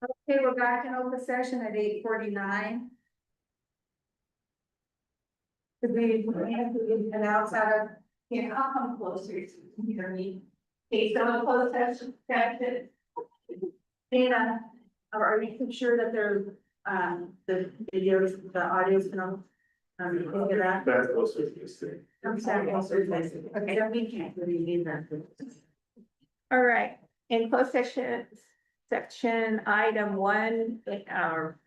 Okay, we're back in open session at 8:49. To be an outside of, I'll come closer so you can hear me. Okay, so in closed session, Dana, are you sure that the videos, the audio is gonna, you can hear that? That's also interesting. I'm sorry, okay, then we can't really need that. All right, in closed session, section item 1, our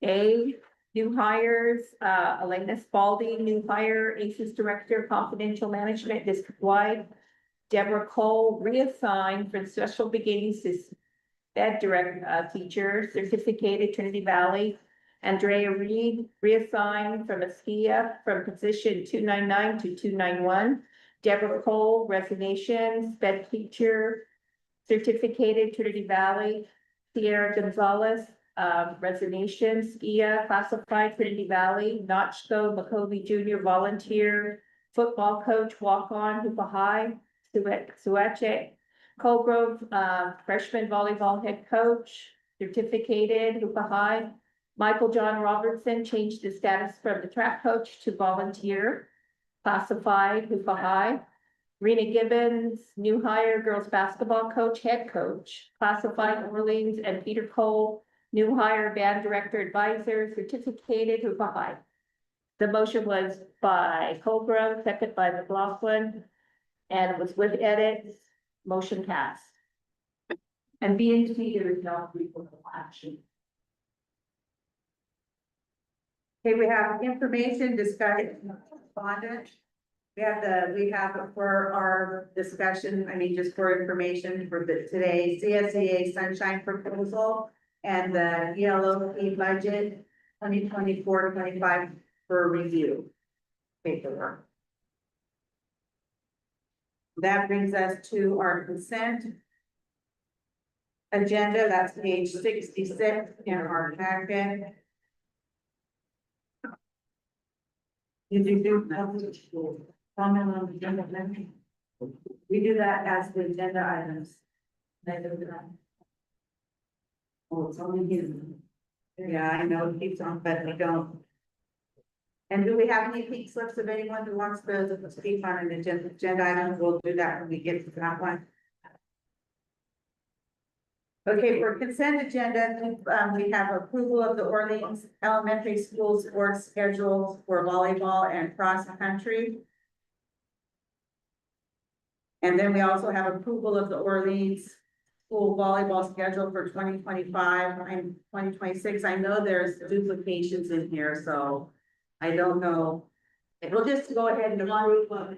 A, new hires, Elena Spalding, new hire, ACES Director, Confidential Management, district-wide. Deborah Cole, reassigned for Special Beginnings Ed teacher, certificated Trinity Valley. Andrea Reed, reassigned from Askia from position 299 to 291. Deborah Cole, resignation, sped teacher, certificated Trinity Valley. Sierra Gonzalez, resignation, Skia, classified Trinity Valley. Notchko McCovey Jr., volunteer, football coach, walk-on, Hoopa High. Suache Colgrove, freshman volleyball head coach, certificated, Hoopa High. Michael John Robertson changed the status from the track coach to volunteer, classified, Hoopa High. Rena Gibbons, new hire, girls basketball coach, head coach, classified Orleans, and Peter Cole, new hire, band director, advisor, certificated, Hoopa High. The motion was by Colgrove, second by McLaughlin, and it was with edits, motion passed. And B and C, there is no report action. Okay, we have information discussion correspondence. We have for our discussion, just for information for today, CSEA Sunshine Proposal and the ELOP budget 2024-25 for review paperwork. That brings us to our consent agenda. That's page 66 in our packet. Did you do comment on the agenda? We do that as the agenda items. Oh, it's only hidden. Yeah, I know it keeps on, but we don't. And do we have any pink slips of anyone who wants to speak on an agenda item? We'll do that when we get to that one. Okay, for consent agenda, we have approval of the Orleans Elementary School sports schedules for volleyball and cross country. And then we also have approval of the Orleans school volleyball schedule for 2025 and 2026. I know there's duplications in here, so I don't know. We'll just go ahead and approve them,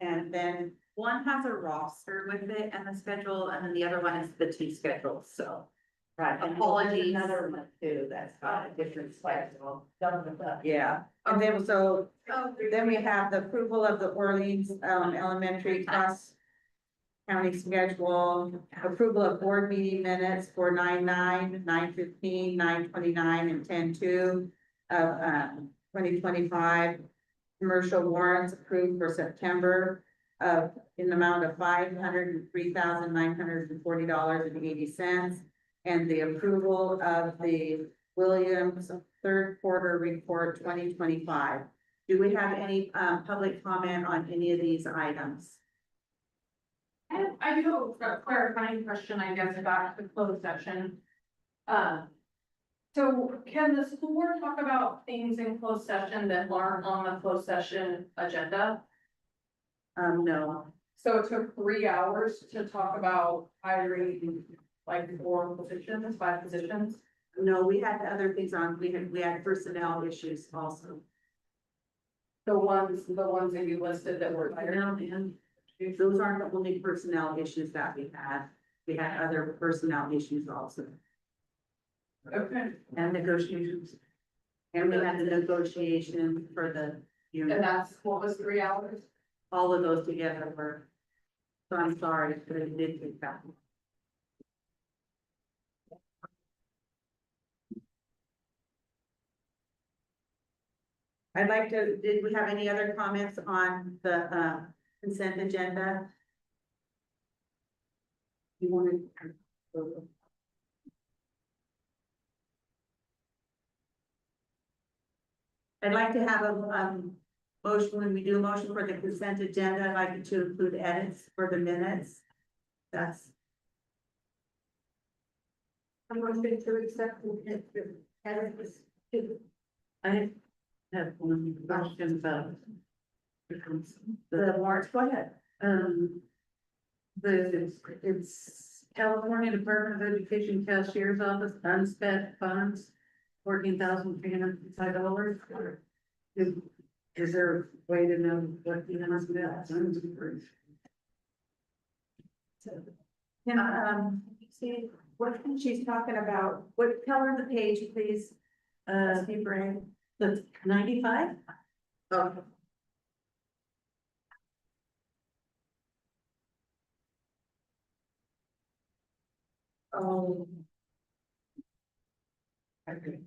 and then one has a roster with it and the schedule, and then the other one is the two schedules, so. Right, and apologies. Another one too, that's got a different schedule. Yeah, and then then we have the approval of the Orleans elementary cross county schedule, approval of board meeting minutes for 9/9, 9/15, 9/29, and 10/2 of 2025. Commercial warrants approved for September in the amount of $503,940.80, and the approval of the Williams third quarter report 2025. Do we have any public comment on any of these items? I do have a clarifying question, I guess, about the closed session. So can the school board talk about things in closed session that aren't on the closed session agenda? No. So it took 3 hours to talk about hiring like 4 positions, 5 positions? No, we had other things on, we had personnel issues also. The ones that you listed that were hired? And those aren't the only personnel issues that we had. We had other personnel issues also. Okay. And negotiations. And we had the negotiation for the And that's what was 3 hours? all of those together were. So I'm sorry, but it did take that. I'd like to, did we have any other comments on the consent agenda? You wanted. I'd like to have a, motion, when we do a motion for the consent agenda, I'd like it to include edits for the minutes. That's. I'm going to accept the edits. I have one question about. The warrants, go ahead. It's California Department of Education Cashier's Office, unspent funds, $14,305. Is there a way to know what the unspent funds are? See, what she's talking about, what, tell her the page, please. Steve Ray. The 95? Oh. Oh. Okay.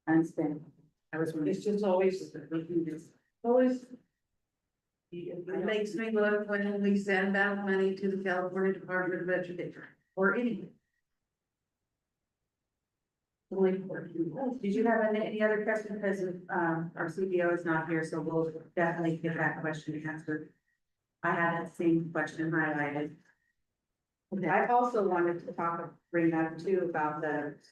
Unspent. I was, it's just always, always. It makes me look when we send out money to the California Department of Education or anything. Did you have any other questions? Because our CBO is not here, so we'll definitely get that question answered. I had that same question highlighted. Okay. I also wanted to bring up too about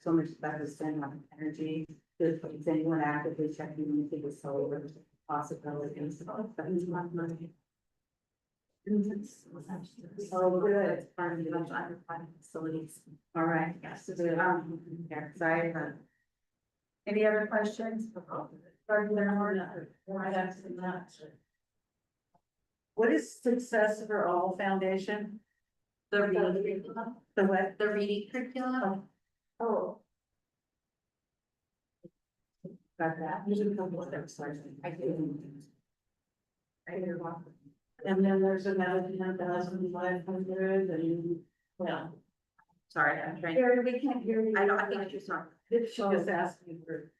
so much about the spend on energy. Is anyone actively checking into the solar possibilities? Oh, good. It's part of the other facilities. All right, yes, any other questions? What is Success for All Foundation? The what? The reading curriculum. Oh. Got that. There's a couple of steps, I did. And then there's another 10,500 and, well. Sorry, I'm trying. We can't hear you. I think you're sorry. She just asked me for.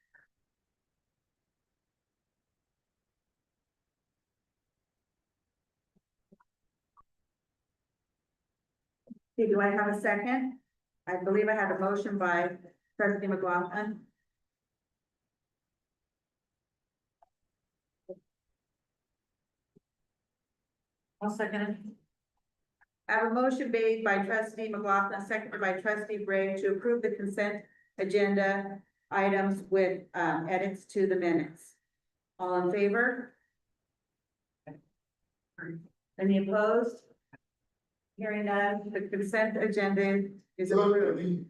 Okay, do I have a second? I believe I have a motion by Trustee McLaughlin. I'll second it. I have a motion made by Trustee McLaughlin, seconded by Trustee Bray to approve the consent agenda items with edits to the minutes. All in favor? Any opposed? Hearing none, the consent agenda is approved.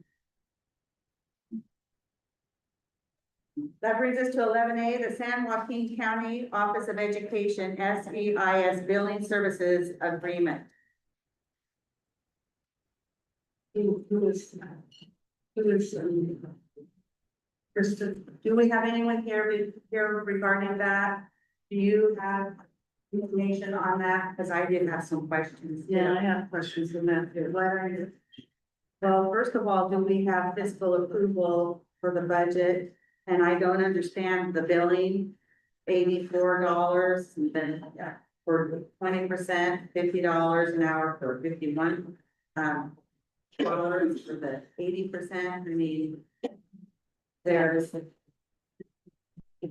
That brings us to 11A, the San Joaquin County Office of Education, SEIS Billing Services Agreement. Kristen, do we have anyone here regarding that? Do you have information on that? Because I did have some questions. Yeah, I have questions on that too. Well, first of all, do we have fiscal approval for the budget? And I don't understand the billing, $84, and then for 20%, $50 an hour for 51 dollars for the 80%. I mean, there's the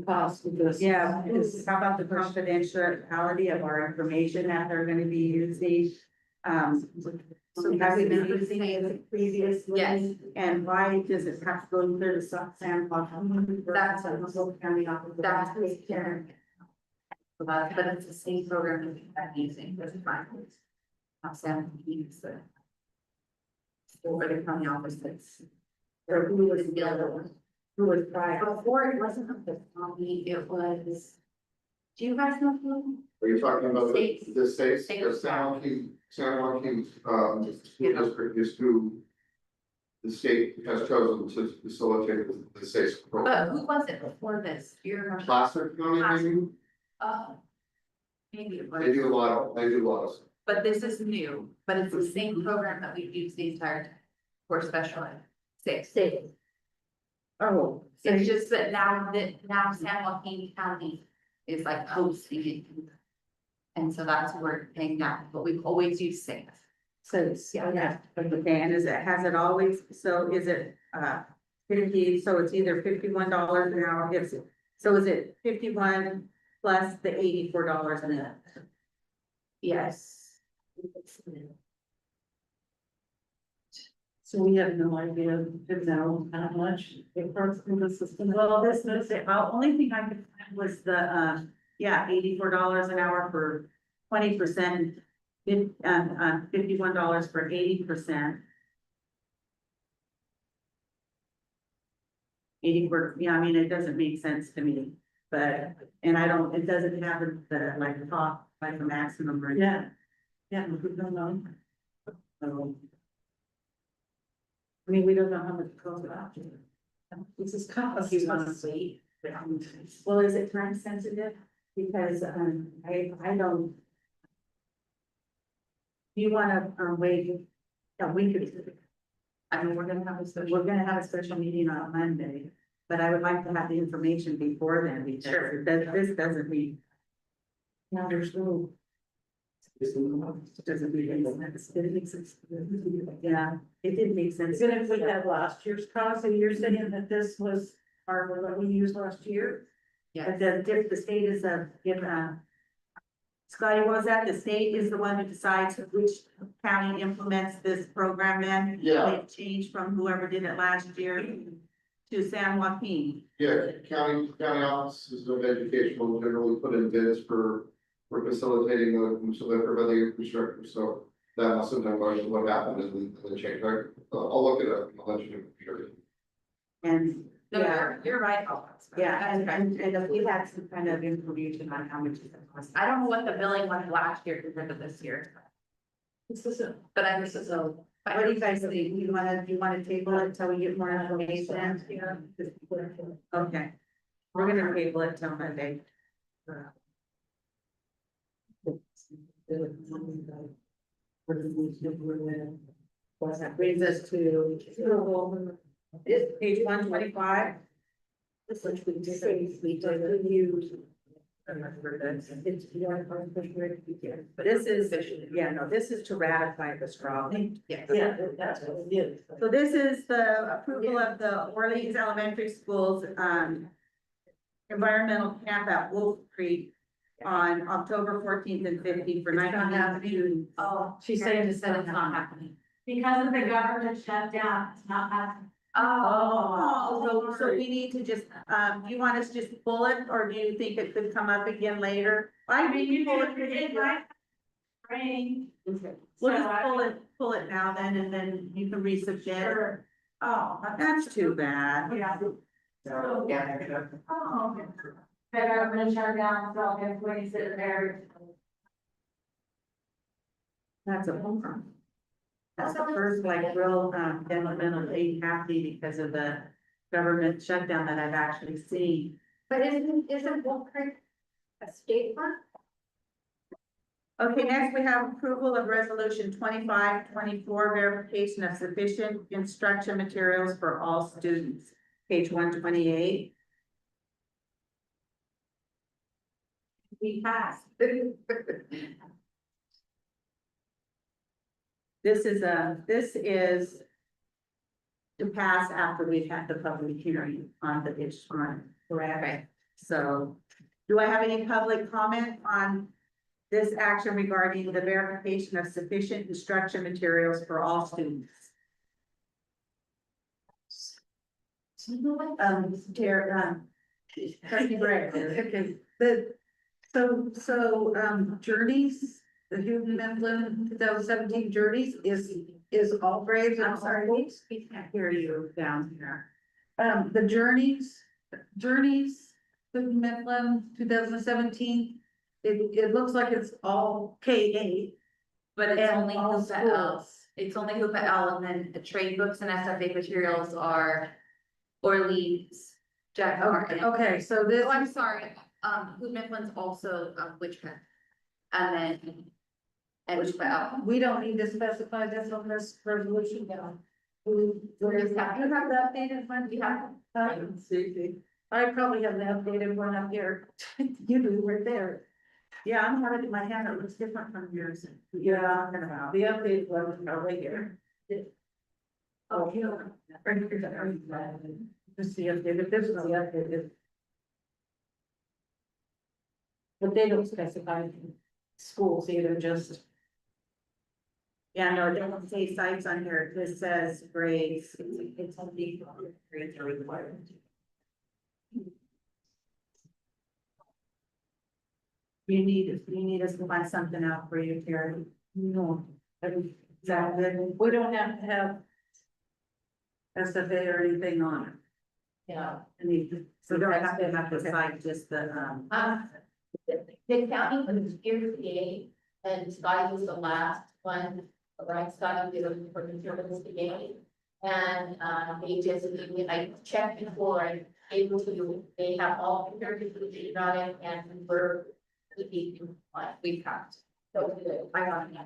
cost of this. Yeah, how about the confidentiality of our information that they're going to be using? So have we been using it previously? Yes. And why does it have to go through the San Joaquin? That's a Muscle County office. That's Karen. But it's the same program that we've been using for the finals. San Joaquin is the county office that's. Or who was the other one? Who was prior? Before it wasn't the county, it was. Do you guys know who? Are you talking about the states, States. the San Joaquin, school district is who the state has chosen to facilitate the state's But program? who was it before this? Do you remember? Placer County, maybe? Maybe it They do a was, lot of, but this is new, but it's the same program that we've used the entire time for special ed. Six. Oh. It's just that now San Joaquin County is like hosting it. And so that's where we're paying now, but we've always used six. So, yeah, okay, and has it always, so is it, 50, so it's either $51 an hour, so is it 51 plus the $84 an hour? Yes. So we have no idea, know how much it costs in the system. Well, this is, the only thing I could find was the, yeah, $84 an hour for 20%, $51 for 80%. 84, yeah, I mean, it doesn't make sense to me, but, and I don't, it doesn't have the, like, the top, like the maximum rate. Yeah, yeah, we don't know. So, I mean, we don't know how much it costs after. This is kind of. Well, is it time sensitive? Because, I don't. You wanna, wait, we could, I mean, we're gonna have a special. we're gonna have a special meeting on Monday, but I would like to have the information before then, because this doesn't mean. Now there's no. It doesn't make any sense. Did it make sense? Yeah, it didn't make sense. Even if we had last year's cost, and you're saying that this was our, what we used last year? But Yes. the state is Scotty, what was that? The state is the one who decides which county implements this program in. Yeah. It changed from whoever did it last year to San Joaquin. Yeah, county offices of education will generally put in bids for facilitating the preventing infrastructure, so that must have been what happened in the change. I'll look it up, and I'll let you know for sure. And, No, yeah, you're right. Oh, that's right. yeah, and if we had some kind of information on how much it costs. I don't know what the billing was last year compared to this year, This is a. but I this is a. What do you guys think? Do you wanna table it until we get more information? Yeah. Okay, we're gonna table it till Monday. That brings us to page 125. This is we did, we use. It's. But this is, yeah, no, this is to ratify the straw. Yes. Yeah, that's what it is. So this is the approval of the Orleans Elementary Schools, environmental camp at Wolf Creek on October 14th and 15th for It's not 19 happening. students. Oh, She's saying it's said it's not happening. Because of the government shutdown, it's not happening. Oh, so we need to just, you want us to just pull it, or do you think it could come up again later? I I mean, you pull can, it might rain. Okay. We'll just pull it now then, and then you can resubmit. Sure. Oh, that's too bad. Yeah. So, yeah. Oh, okay. The government shut down, so everybody sit there. That's a bummer. That's the first like real, developmental aid happening because of the government shutdown that I've actually seen. But isn't Wolf Creek a state park? Okay, next we have approval of resolution 2524, verification of sufficient instruction materials for all students, page 128. We passed. This is to pass after we've had the public hearing on the instrument, correct? Right. So, do I have any public comment on this action regarding the verification of sufficient instruction materials for all students? Trustee Gray. Okay, Journeys, the Human Mifflin 2017 Journeys is all grades and I'm all sorry, schools. we can't hear you down here. The Journeys, Human Mifflin 2017, it looks like it's all K-8. But it's And only all Hoopa L. schools. It's only Hoopa L, and then the trade books and SFA materials are Orleans, Jack Martin. Okay, so this. Oh, I'm sorry, Hood Mifflin's also, Witchcraft. And then. And Hoopa L. We don't need to specify this on this resolution now. We just have- You have the updated one? We have- I probably have the updated one up here. You do, right there. Yeah, I'm having it in my hand, it looks different from yours. Yeah, Talking about. the updated one is probably here. Oh, yeah. Just see if this is the updated. But they don't specify schools either, just. Yeah, no, it doesn't say sites on here, it just says grades, it's only grades are required. You need us to find something out for you, Karen. No. Is that good? We don't have to have. SFA or anything on it. Yeah. So don't have to have the site, just the, The county was here today, and Scott was the last one, right, Scott did it for the service today. And, they just, I checked before, I able to, they have all the certificates on it, and we're, we've got. So, I got it.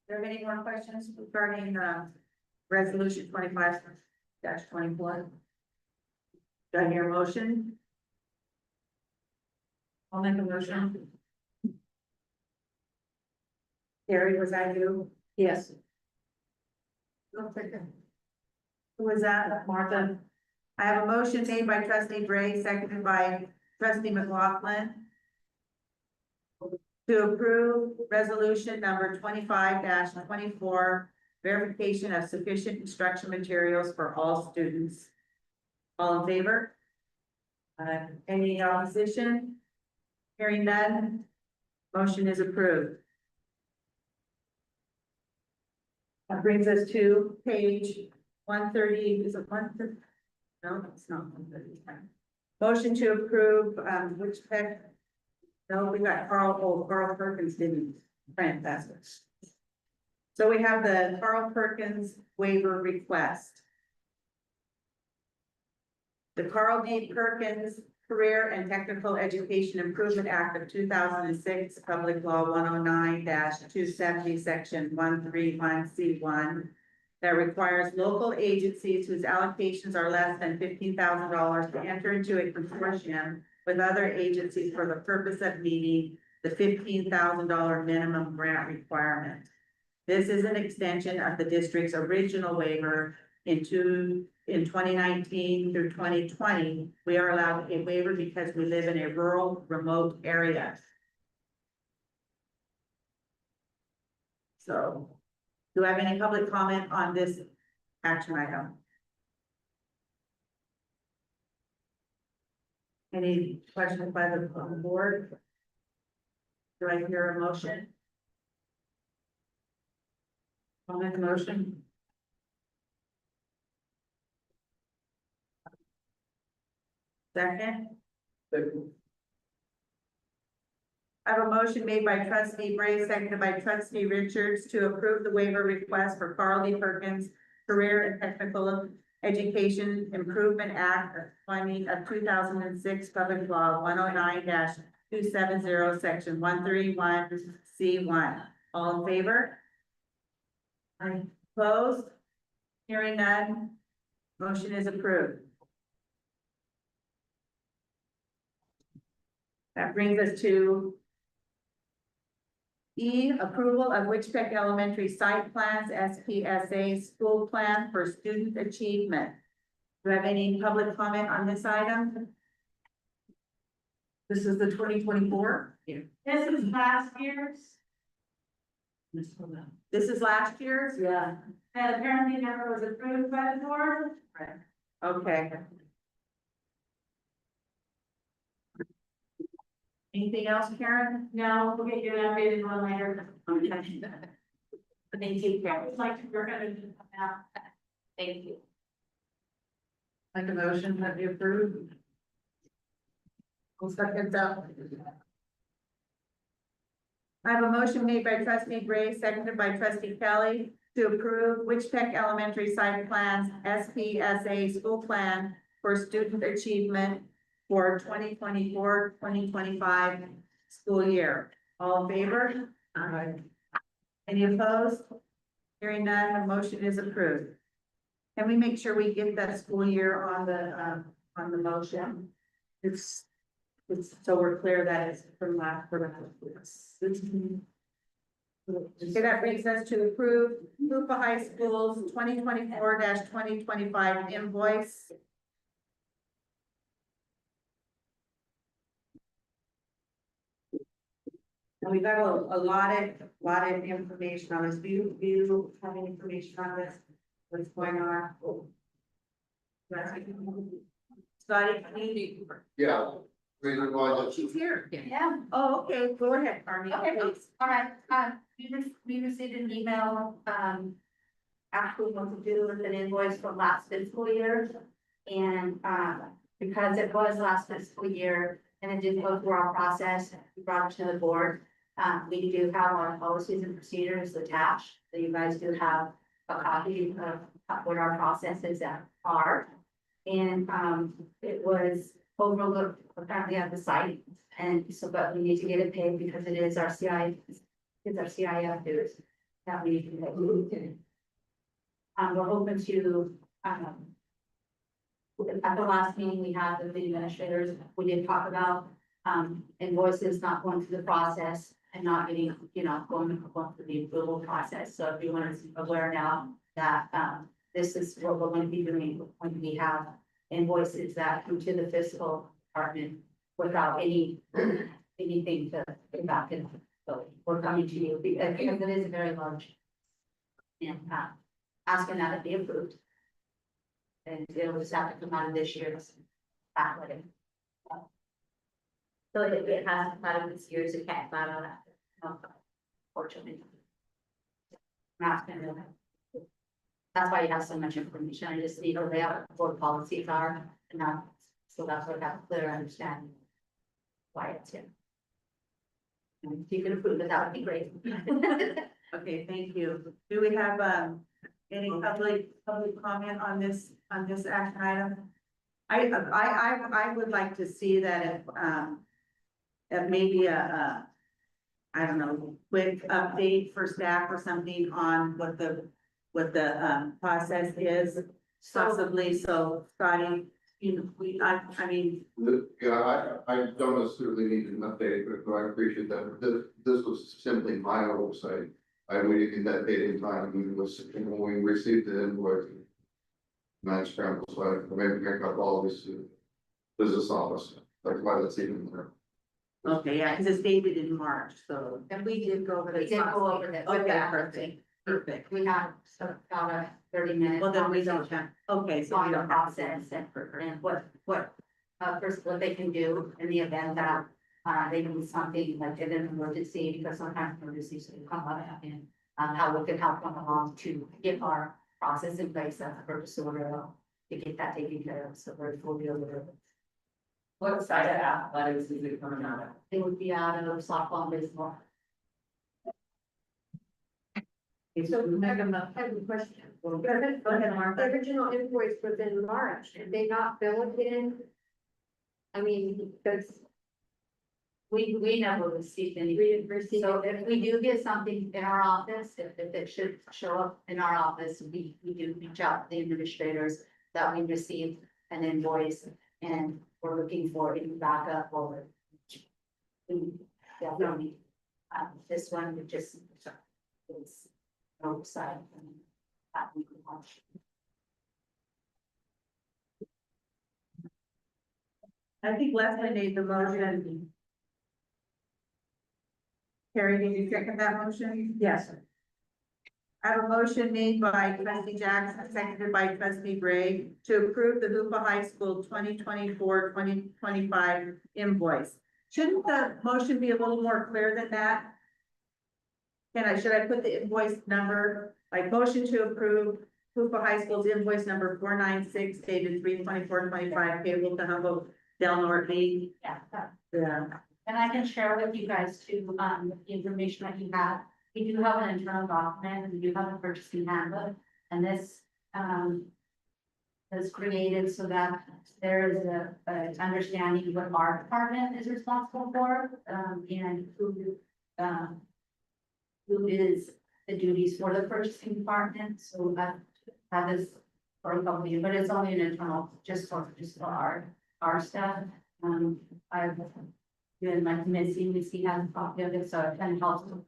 Are there any more questions regarding, resolution 25-24? Do I hear a motion? I'll make a motion. Gary, was that you? Yes. Who was that? Martha. I have a motion made by trustee Bray, seconded by trustee McLaughlin, to approve resolution number 25-24, verification of sufficient instruction materials for all students. All in favor? Any opposition? Hearing none, motion is approved. That brings us to page 130, is it 130? No, it's not 130. Motion to approve, which tech? No, we got Carl Perkins didn't print, that's it. So we have the Carl Perkins waiver request. The Carl D. Perkins Career and Technical Education Improvement Act of 2006, Public Law 109-270, Section 131C1, that requires local agencies whose allocations are less than $15,000 to enter into a consortium with other agencies for the purpose of meeting the $15,000 minimum grant requirement. This is an extension of the district's original waiver in 2019 through 2020. We are allowed a waiver because we live in a rural, remote area. So, do I have any public comment on this action item? Any questions by the board? Do I hear a motion? I'll make a motion. Second? I have a motion made by trustee Bray, seconded by trustee Richards, to approve the waiver request for Carl D. Perkins Career and Technical Education Improvement Act of 2006, Public Law 109-270, Section 131C1. All in favor? Aye. Opposed? Hearing none, motion is approved. That brings us to E, approval of Wichita Elementary Site Plans, SPSA School Plan for Student Achievement. Do you have any public comment on this item? This is the 2024? Yeah. This is last year's, This is last year's? Yeah. and apparently never was approved by the board. Okay. Anything else, Karen? No, we'll get you an updated one later. Okay. Thank you, Karen. Would like to work on it now. Thank you. Make a motion that we approve. I'll second that. I have a motion made by trustee Gray, seconded by trustee Kelly, to approve Wichita Elementary Site Plans, SPSA School Plan for Student Achievement for 2024-2025 school year. All in favor? Aye. Any opposed? Hearing none, the motion is approved. Can we make sure we get that school year on the motion? It's so we're clear that it's from last. Okay, that brings us to approve Hoopa High School's 2024-2025 invoice. And we got a lot of information on this. Do you have any information on this? What's going on? Scotty, can you? Yeah. Reason why that She's here. Yeah. Oh, okay, go ahead, Carmen. Okay, all right, we received an email, asking what to do with an invoice from last fiscal year. And, because it was last fiscal year and it didn't go through our process, we brought it to the board. We do have our policies and procedures attached, so you guys do have a copy of what our processes are. And, it was overlooked apparently at the site, and so, but we need to get it paid because it is our it's our CIF dues that we need to pay. We're hoping to, at the last meeting we had with the administrators, we did talk about, invoices not going through the process and not getting, going through the approval process. So everyone is aware now that, this is what we're going to be doing when we have invoices that come to the fiscal department without anything to get back in. So we're coming to you because it is very large. And, asking that it be approved. And it'll just have to come out of this year's backlog. So if it has to come out of this year's, it can't come out of that. Fortunately. That's why you have so much information. I just need to lay out what policies are and not, so that's what I have a clear understanding. Why it's here. And if you can approve it, that would be great. Okay, thank you. Do we have, any public comment on this action item? I would like to see that if maybe I don't know, quick update for staff or something on what the process is, possibly, so Scotty, I mean, Yeah, I don't necessarily need an update, but I appreciate that. This was simply my oversight. I waited in that date and time, and when we received the invoice. And I scrambled, so I made me pick up all this business office, that's why that's even there. okay, yeah, because it's dated in March, so. And we did go over this. We did go over that. Okay, perfect. We have about a 30-minute. Well, then we don't have, okay, so we On the don't have. process and what first, what they can do in the event that, they need something like an emergency, because sometimes emergencies can come up and, how we can help them along to get our process in place as a purchase order to get that taken care of, so we're fully aware. What side of athletics is it coming out of? It would be out of softball and baseball. So I have a question. Go ahead, Martha. The original invoice was in March, did they not bill it in? I mean, because We never received any. we didn't receive So it. if we do get something in our office, if it should show up in our office, we do reach out to the administrators that we received an invoice and we're looking for any backup or. Definitely, this one would just, it's oversight. That we could watch. I think Leslie made the motion. Carrie, did you second that motion? Yes. I have a motion made by trustee Jackson, seconded by trustee Gray, to approve the Hoopa High School 2024-2025 invoice. Shouldn't the motion be a little more clear than that? Should I put the invoice number, like motion to approve Hoopa High School's invoice number 496 dated 3/24/25 payable to Humboldt Del Norte League? Yeah. Yeah. And I can share with you guys too, the information that you have. We do have an internal document, and we do have a purchasing handbook, and this, is created so that there is a understanding what our department is responsible for, and who is the duties for the purchasing department, so that is for a company, but it's only an internal, just for our staff. I've been my committee, we see has a copy of it, so it kind of helps with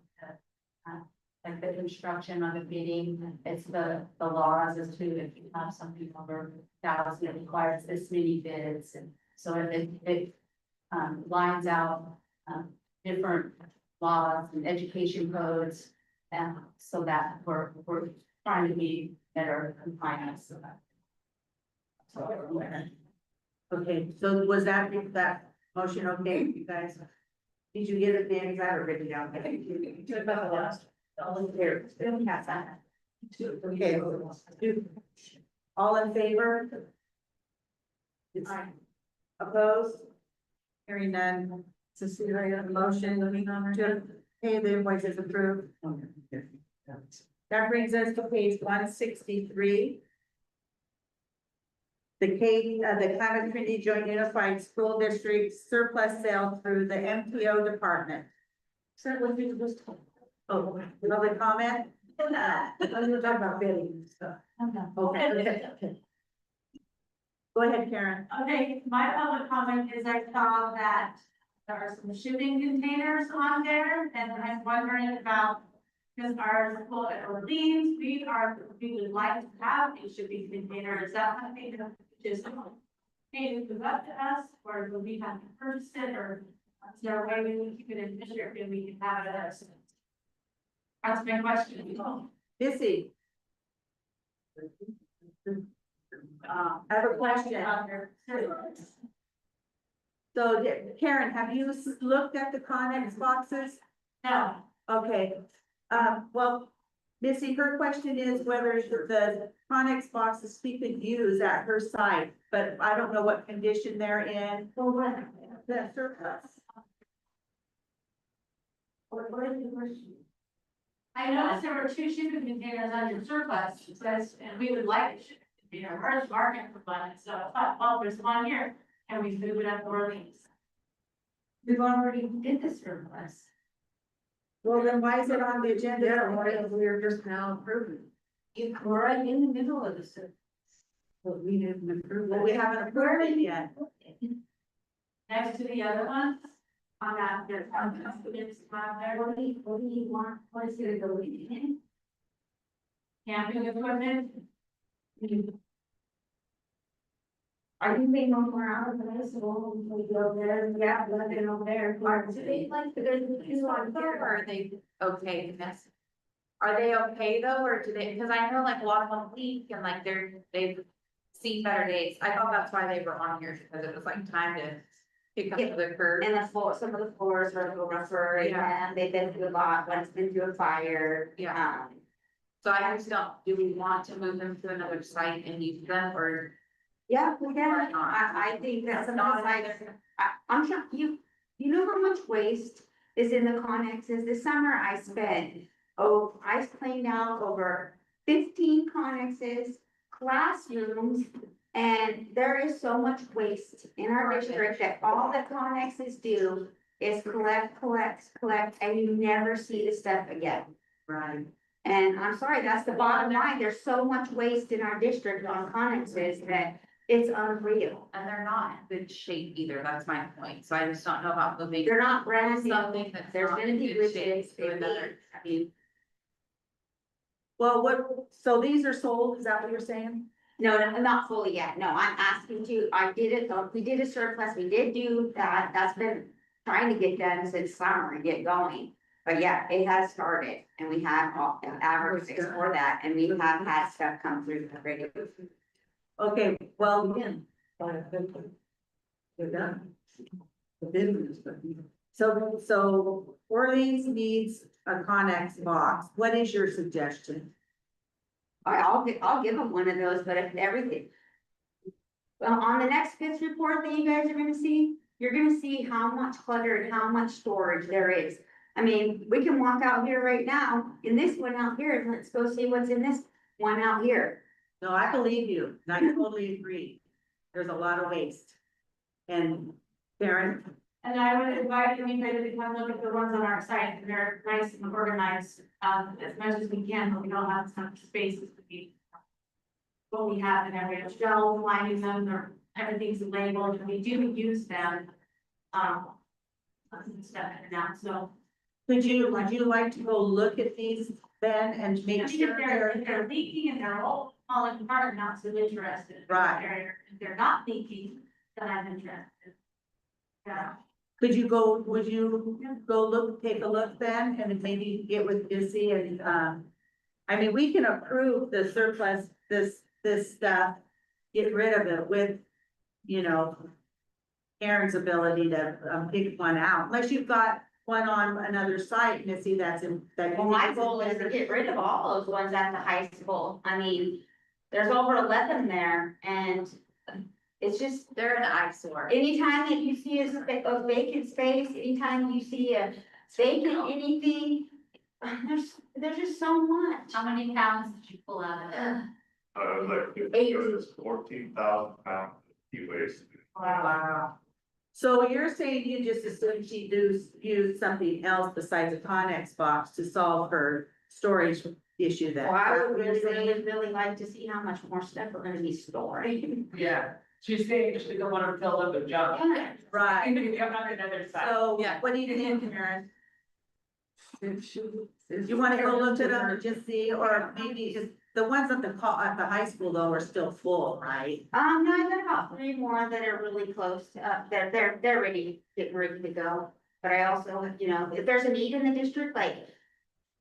construction on the bidding, it's the laws as to if you have something over 1,000, it requires this many bids, and so it lines out, different laws and education codes, and so that we're trying to be better compliant, so that. Okay, so was that motion okay, you guys? Did you get it, Dan? Is that written down? All in favor? Still pass that. Okay. All in favor? Aye. Opposed? Hearing none. Cecilia, motion to pay the invoices approved. That brings us to page 163. The Climate Trinity Joint Unified School District surplus sale through the MPO department. Sir, what did you just? Oh, public comment? I'm gonna talk about bidding and stuff. Okay. Go ahead, Karen. Okay, my public comment is I saw that there are some shipping containers on there, and I'm wondering about, because our school at Orleans, we would like to have a shipping container, is that something that just paid up to us, or do we have to purchase it, or is there a way we can keep it in district and we can have it as? That's my question. Missy. I have a question. So Karen, have you looked at the Connex boxes? No, Okay, well, Missy, her question is whether the Connex boxes she could use at her site, but I don't know what condition they're in. well, what? The surplus. What is the question? I noticed there were 2 shipping containers under surplus, it says, and we would like a shipping container, where's market for one, so I thought, well, there's one here, and we move it up to Orleans. We've already did the surplus. Well, then why is it on the agenda? We're just now approving. We're right in the middle of the surplus. But we didn't approve Well, we haven't approved it yet. Next to the other ones, on that, there's, it's not there, What do you want, what is it going in? camping equipment. Are you being on more out of the school, we go there, yeah, let it over there. Are they like, there's two on here, or are they okay with this? Are they okay though, or do they, because I know like a lot of them leak and like they've seen better days. I thought that's why they were on here, because it was like time to pick up the curve. And the floor, some of the floors are a little rougher, Yeah. and they've been through a lot, one's been through a fire. Yeah. So I just don't, do we want to move them to another site and use them, or? Yeah, we can, Or not? I think that some of Not the sites, either. I'm sure, you know how much waste is in the connexes? This summer I I cleaned out over 15 connexes, classrooms, and there is so much waste in our district that all the connexes do is collect, and you never see the stuff again. Right. And I'm sorry, that's the bottom line. There's so much waste in our district on connexes that it's unreal. And they're not in good shape either, that's my point. So I just don't know about moving They're not brand new. something that's There's not gonna in be good shape glitches. to another. I mean, Well, so these are sold, is that what you're saying? No, not fully yet. No, I'm asking to, I did it, we did a surplus, we did do that. That's been trying to get done since summer and get going. But yeah, it has started, and we have all advertised for that, and we have had stuff come through the radio. Okay, well, again. They're done. The business, but. so Orleans needs a Connex box. What is your suggestion? I'll give them one of those, but if everything. Well, on the next FITS report that you guys are gonna see, you're gonna see how much clutter and how much storage there is. I mean, we can walk out here right now, in this one out here, and let's go see what's in this one out here. No, I believe you, and I totally agree. There's a lot of waste. And Karen, And I would invite anybody to come look at the ones on our site, and they're nice and organized, as much as we can, but we don't have as much spaces to be. What we have in every shelf, lining them, or everything's labeled, and we do use them. And stuff like that, so would you like to go look at these then and I make mean, sure if they're leaking and they're all falling apart, I'm not so interested. Right. If they're not leaking, then I'm interested. Yeah. would you go look, take a look then and maybe get with Izzy and, I mean, we can approve the surplus, this stuff, get rid of it with, you know, Karen's ability to, pick one out, unless you've got one on another site, Missy, that's in, that. Well, my goal is to get rid of all those ones at the high school. I mean, there's over 11 there and it's just, They're an eyesore. anytime that you see a vacant space, anytime you see a vacant anything, there's just so much. How many pounds did you pull out of it? Like, Eight. it was 14,000 pounds he weighs. Wow. So you're saying you just assume she use something else besides a Connex box to solve her storage issue then? Well, I Is that would what you're really, saying? really like to see how much more stuff we're gonna be storing. Yeah, she's saying she doesn't want to fill up with junk. Yeah. Right, Come on another side. so Yeah. what do you think, Karen? You wanna go look at them and just see, or maybe just, the ones at the high school though are still full, right? No, I got about 3 more that are really close to, they're ready to go. But I also, you know, if there's a need in the district, like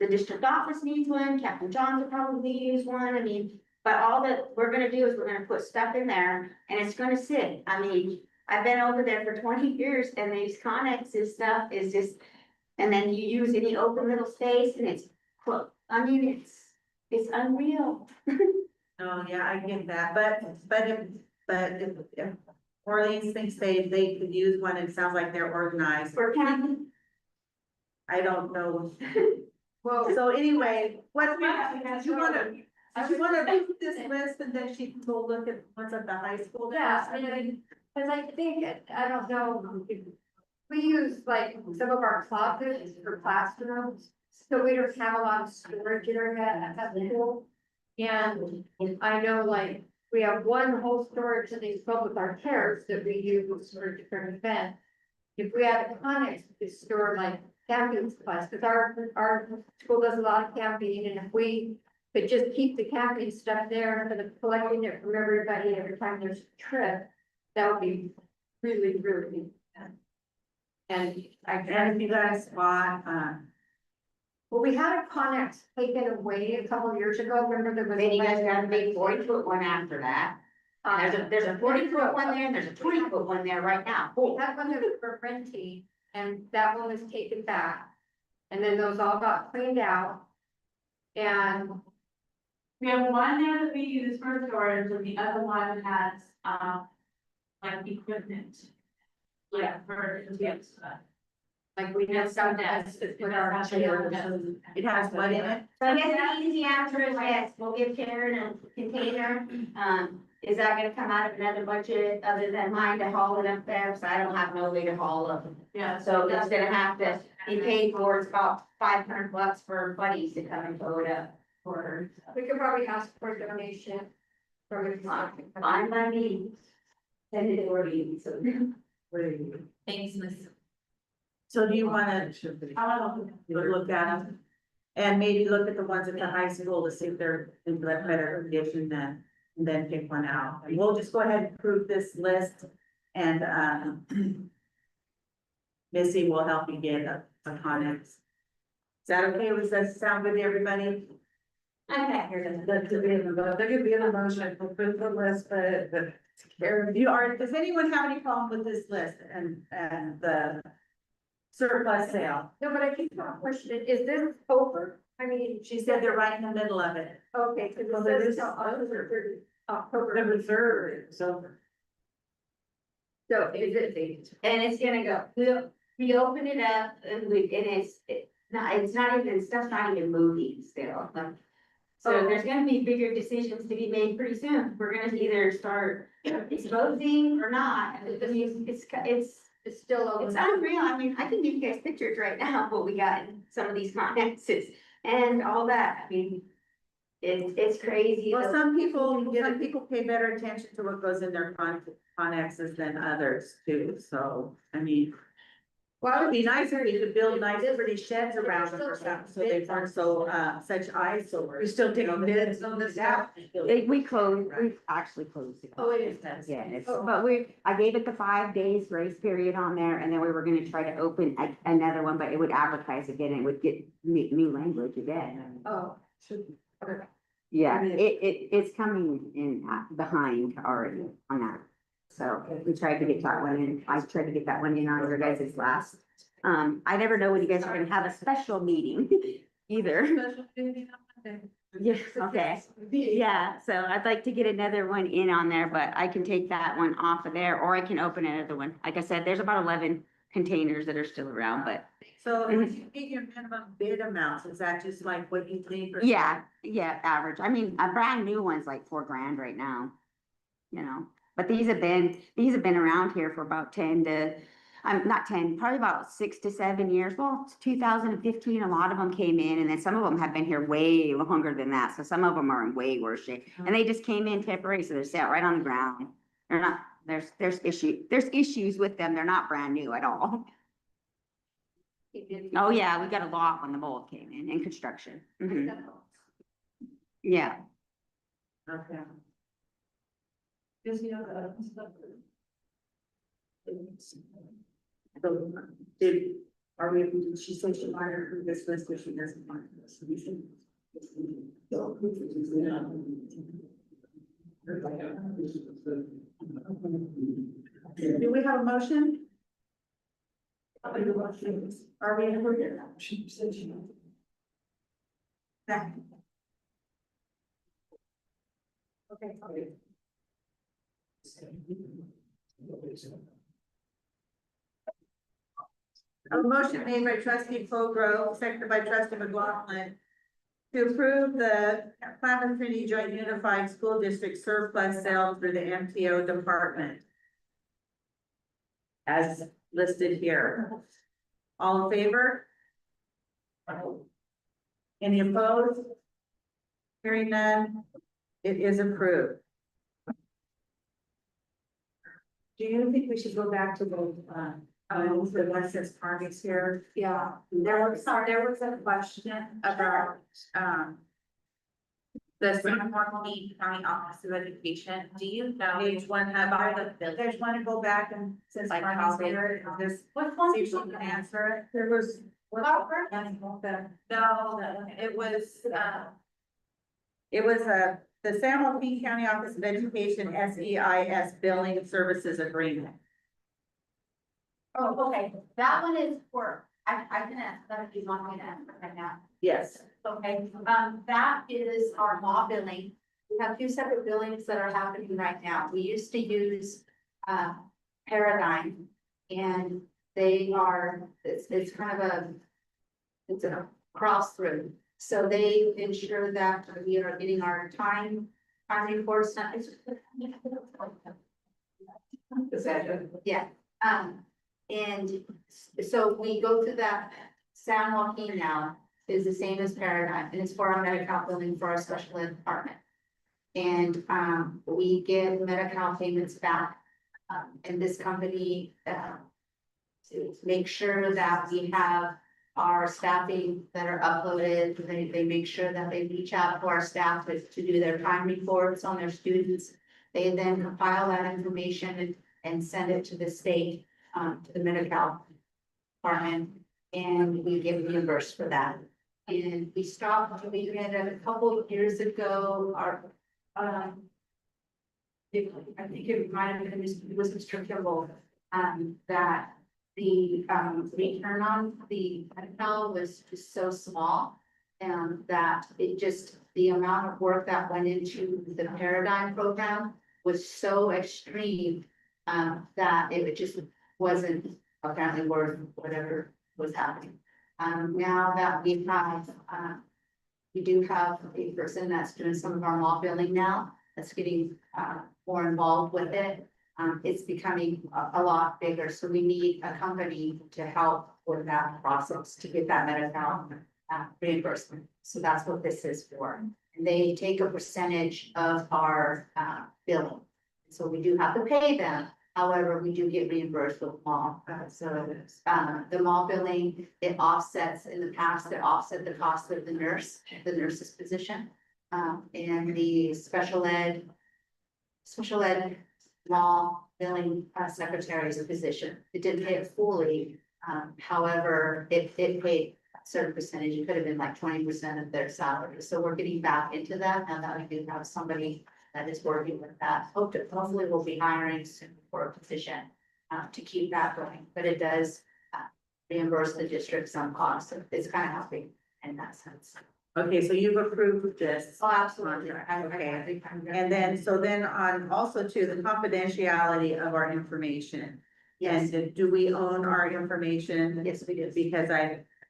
the district office needs one, Captain John's will probably use one, I mean, but all that we're gonna do is we're gonna put stuff in there and it's gonna sit. I mean, I've been over there for 20 years and these Connexes stuff is just, and then you use any open little space and it's, I mean, it's unreal. Oh, yeah, I get that, if Orleans thinks they could use one, it sounds like they're organized, For Captain, I don't know. Well, So anyway, what, do Yeah, you wanna, did you wanna make this list and then she can go look at what's at the high school? yeah, I mean, cause I think, I don't know, we use like some of our closets for classrooms. So we don't have a lot of storage in our head at the school. And I know like, we have one whole storage that is filled with our chairs that we use for different events. If we had a Connex, we could store like camping supplies, because our school does a lot of camping, and if we could just keep the camping stuff there instead of collecting it from everybody every time there's a trip, that would be really, really. And And if you got a spot, well, we had a Connex taken away a couple of years ago, remember there was. then you guys got a big 40-foot one after that. There's a 40-foot one there and there's a 20-foot one there right now. We had one that we were renting, and that one was taken back. And then those all got cleaned out. And We have one there that we use for storage and the other one has, like equipment. Yeah, for kids stuff. like we had some that's to put our chairs. it has what in it? So I guess the easy answer is yes, we'll give Karen a container. Is that gonna come out of another budget other than mine to haul it up there? So I don't have no way to haul them. Yeah. So it's gonna have to be paid for. It's about $500 for buddies to come and tow it up for her. We could probably ask for a donation from a. Find my needs. Send it over to you, so. Thanks, Miss. So do you wanna I'll look at them? And maybe look at the ones at the high school to see if they're in better condition and then pick one out. And we'll just go ahead and approve this list and, Missy will help you get a Connex. Is that okay? Does that sound good to everybody? Okay. There could be an emotion for the list, but. Does anyone have any problem with this list and the surplus sale? No, but I keep on questioning, is this over? I mean, She said they're right in the middle of it. okay, because Well, it it says is till October 30, October. The reserve is over. So is it? And it's gonna go, we open it up and it's not even, stuff's not even moving still. So there's gonna be bigger decisions to be made pretty soon. We're gonna either start exposing or not. I mean, It's still over. it's unreal. I mean, I can give you guys pictures right now of what we got in some of these Connexes and all that. I mean, it's crazy. Well, some people pay better attention to what goes in their Connexes than others too, so, I mean. Well, it'd be nicer if you could build nice pretty sheds around them or something, so they weren't so, such eyesores. You're still taking bids on this stuff? We closed, we've actually closed it. Oh, it is nice. Yeah, it's, Oh. but I gave it the 5 days grace period on there, and then we were gonna try to open another one, but it would advertise again, it would get new language again. Oh, should, Yeah, it's coming in behind already on that. So we tried to get that one in, I tried to get that one in on your guys' last. I never know when you guys are gonna have a special meeting either. Yeah, okay. Yeah, so I'd like to get another one in on there, but I can take that one off of there, or I can open another one. Like I said, there's about 11 containers that are still around, but So if you get your minimum bid amounts, is that just like what you think? or- yeah, average. I mean, a brand new one's like $4,000 right now. You know, but these have been around here for about 10 to, not 10, probably about 6 to 7 years. Well, it's 2015, a lot of them came in, and then some of them have been here way longer than that. So some of them are in way worse shape, and they just came in temporary, so they're sat right on the ground. They're not, there's issues with them. They're not brand new at all. Oh, yeah, we got a lot when the mold came in construction. Mhm. Yeah. Okay. Does he have So, did she say she wanted to approve this list, or she doesn't want this? So we should- Do we have a motion? Are we in order? She said she. Second. Okay. A motion made by trustee Colgrove, seconded by trustee McLaughlin, to approve the Klamath Trinity Joint Unified School District surplus sale through the MTO department, as listed here. All in favor? Any opposed? Hearing none, it is approved. Do you think we should go back to the license targets here? Yeah, there was a question about, the San Juan County Office of Education, do you know Page 100, about the building? there's one to go back and since Like Marty's how they- here, just Which one? see if she can answer it. There was. No, it was, The San Joaquin County Office of Education SEIS Billing Services Agreement. Oh, okay, that one is for, I can ask that if you want me to answer right now. Yes. Okay, that is our law billing. We have 2 separate billings that are happening right now. We used to use, Paradigm. And they are, it's kind of it's a cross through. So they ensure that we are getting our time reports. Yeah, and so we go to that. San Joaquin now is the same as Paradigm, and it's for our Medi-Cal billing for our special ed department. And, we get Medi-Cal payments back, and this company, to make sure that we have our staffing that are uploaded, they make sure that they reach out to our staff to do their time reports on their students. They then compile that information and send it to the state, to the Medi-Cal department, and we get reimbursed for that. And we stopped doing it a couple of years ago, I think it might have been, it was Mr. Kimball, that the, return on the Medi-Cal was just so small. That it just, the amount of work that went into the Paradigm program was so extreme, that it just wasn't apparently worth whatever was happening. Now that we have, we do have a person that's doing some of our law billing now, that's getting, more involved with it. It's becoming a lot bigger, so we need a company to help with that process, to get that Medi-Cal reimbursement. So that's what this is for. And they take a percentage of our billing. So we do have to pay them, However, we do get reimbursed with mall, the mall billing, it offsets, in the past, it offset the cost of the nurse's position. And the special ed mall billing secretary's position. It didn't pay it fully. However, it paid a certain percentage. It could have been like 20% of their salary. So we're getting back into that now that we do have somebody that is working with that. Hopefully we'll be hiring soon for a position to keep that going, but it does reimburse the district some costs. So it's kind of helping in that sense. Okay, so you've approved this. Oh, absolutely. Okay. And then, so then on also to the confidentiality of our information. Yes, And do we own our information? yes, we do. Because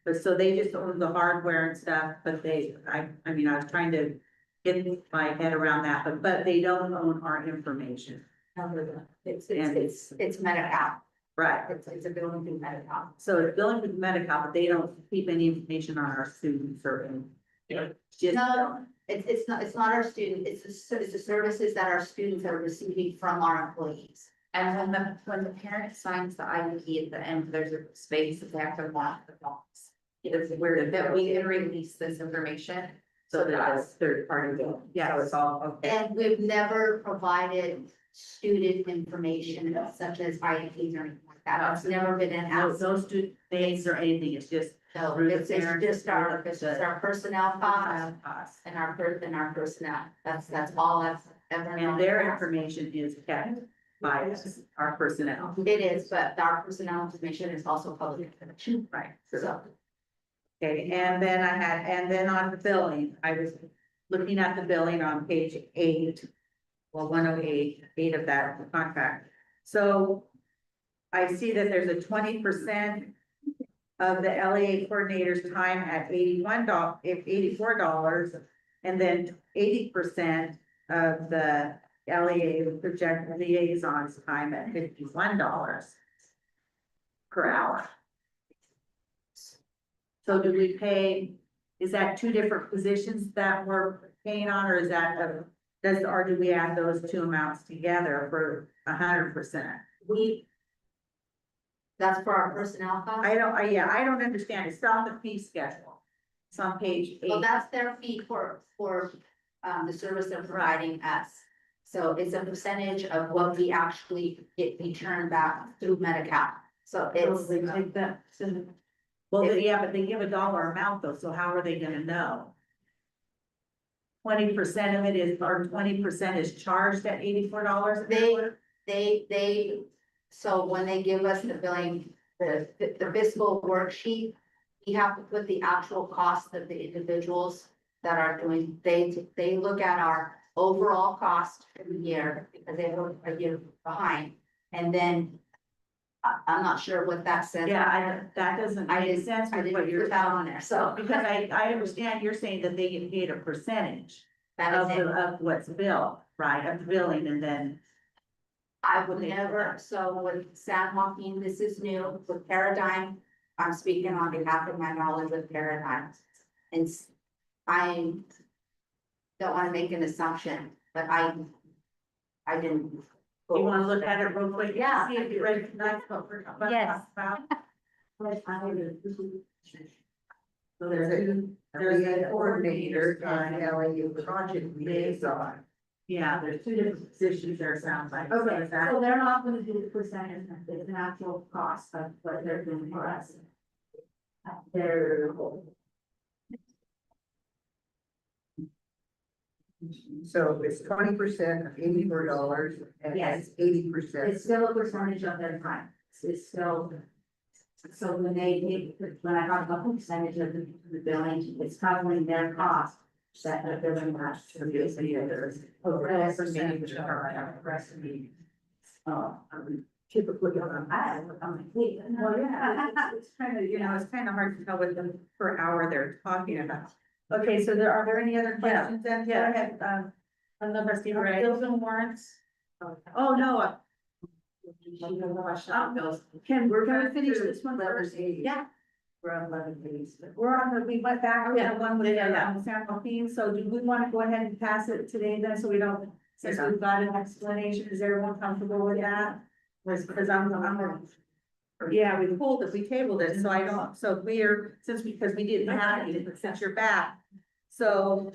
but so they just own the hardware and stuff, but I mean, I was trying to get my head around that, but they don't own our information. It's Medi-Cal. Right. It's a building through Medi-Cal. So it's billing with Medi-Cal, but they don't keep any information on our students or anything. Just, No, it's not our student, it's the services that our students are receiving from our employees. And when the parent signs the IEP at the end, there's a space that they have to lock the box. It's where that we can release this information. so that it's third party bill. Yeah, so it's all, okay. And we've never provided student information such as IEPs or anything like that. That's never been in No, house. no student names or anything, it's just. No, through the it's parents, just our personnel costs costs. and our personnel. That's all that's ever. And their information is kept by us, our personnel. It is, but our personnel information is also public information. Right. So, Okay, and then on the billing, I was looking at the billing on page 8. Well, 108 of that contract. So I see that there's a 20% of the LEA coordinator's time at $84, and then 80% of the LEA project liaison's time at $51 per hour. So do we pay, is that two different positions that we're paying on, or is that, or do we add those two amounts together for 100%? that's for our personnel costs. I don't understand. It's on the fee schedule. It's on page 8. Well, that's their fee for the service they're providing us. So it's a percentage of what we actually get returned back through Medi-Cal. So it's. They take that. Well, yeah, but they give a dollar amount though, so how are they gonna know? 20% of it is, or 20% is charged at $84 an hour? They, so when they give us the billing, the fiscal worksheet, we have to put the actual cost of the individuals that are doing, they look at our overall cost for the year, because they were a year behind. And then, I'm not sure what that says. Yeah, that doesn't make sense I with didn't what you're put that telling on there, so. Because I understand you're saying that they get paid a percentage That of is it. of what's billed, right, of the billing, and then. I would never, so with San Joaquin, this is new, with Paradigm, I'm speaking on behalf of my knowledge with Paradigm. And I don't wanna make an assumption, but I didn't. You wanna look at it real quick? Yeah. See if you recognize what we're talking Yes. about? So there's a coordinator and LAU project liaison. Yeah, there's two different positions there, sounds like. Okay, Is that- so they're not gonna do the percentage, it's an actual cost of what they're doing for us. They're. So it's 20% of $84 and Yes. 80%. It's still a percentage of their time, it's still. So when when I talk about the percentage of the billing, it's covering their cost. That they're doing that to the others. Percentage of our recipe. Typically, I'm like, wait, Well, yeah, it's kind of, it's kind of hard to tell what the per hour they're talking about. Okay, so are there any other questions then? Yeah, go ahead, I don't know if I see right. Bills and warrants? Oh, no. Can we finish this one first? Yeah. We're on 11 days. We went back, we had one with San Joaquin, so do we want to go ahead and pass it today then, so we don't, since we've got an explanation, is everyone comfortable with that? Because yeah, we pulled it, we tabled it, so I don't, so we're, because we didn't have it, since you're back. So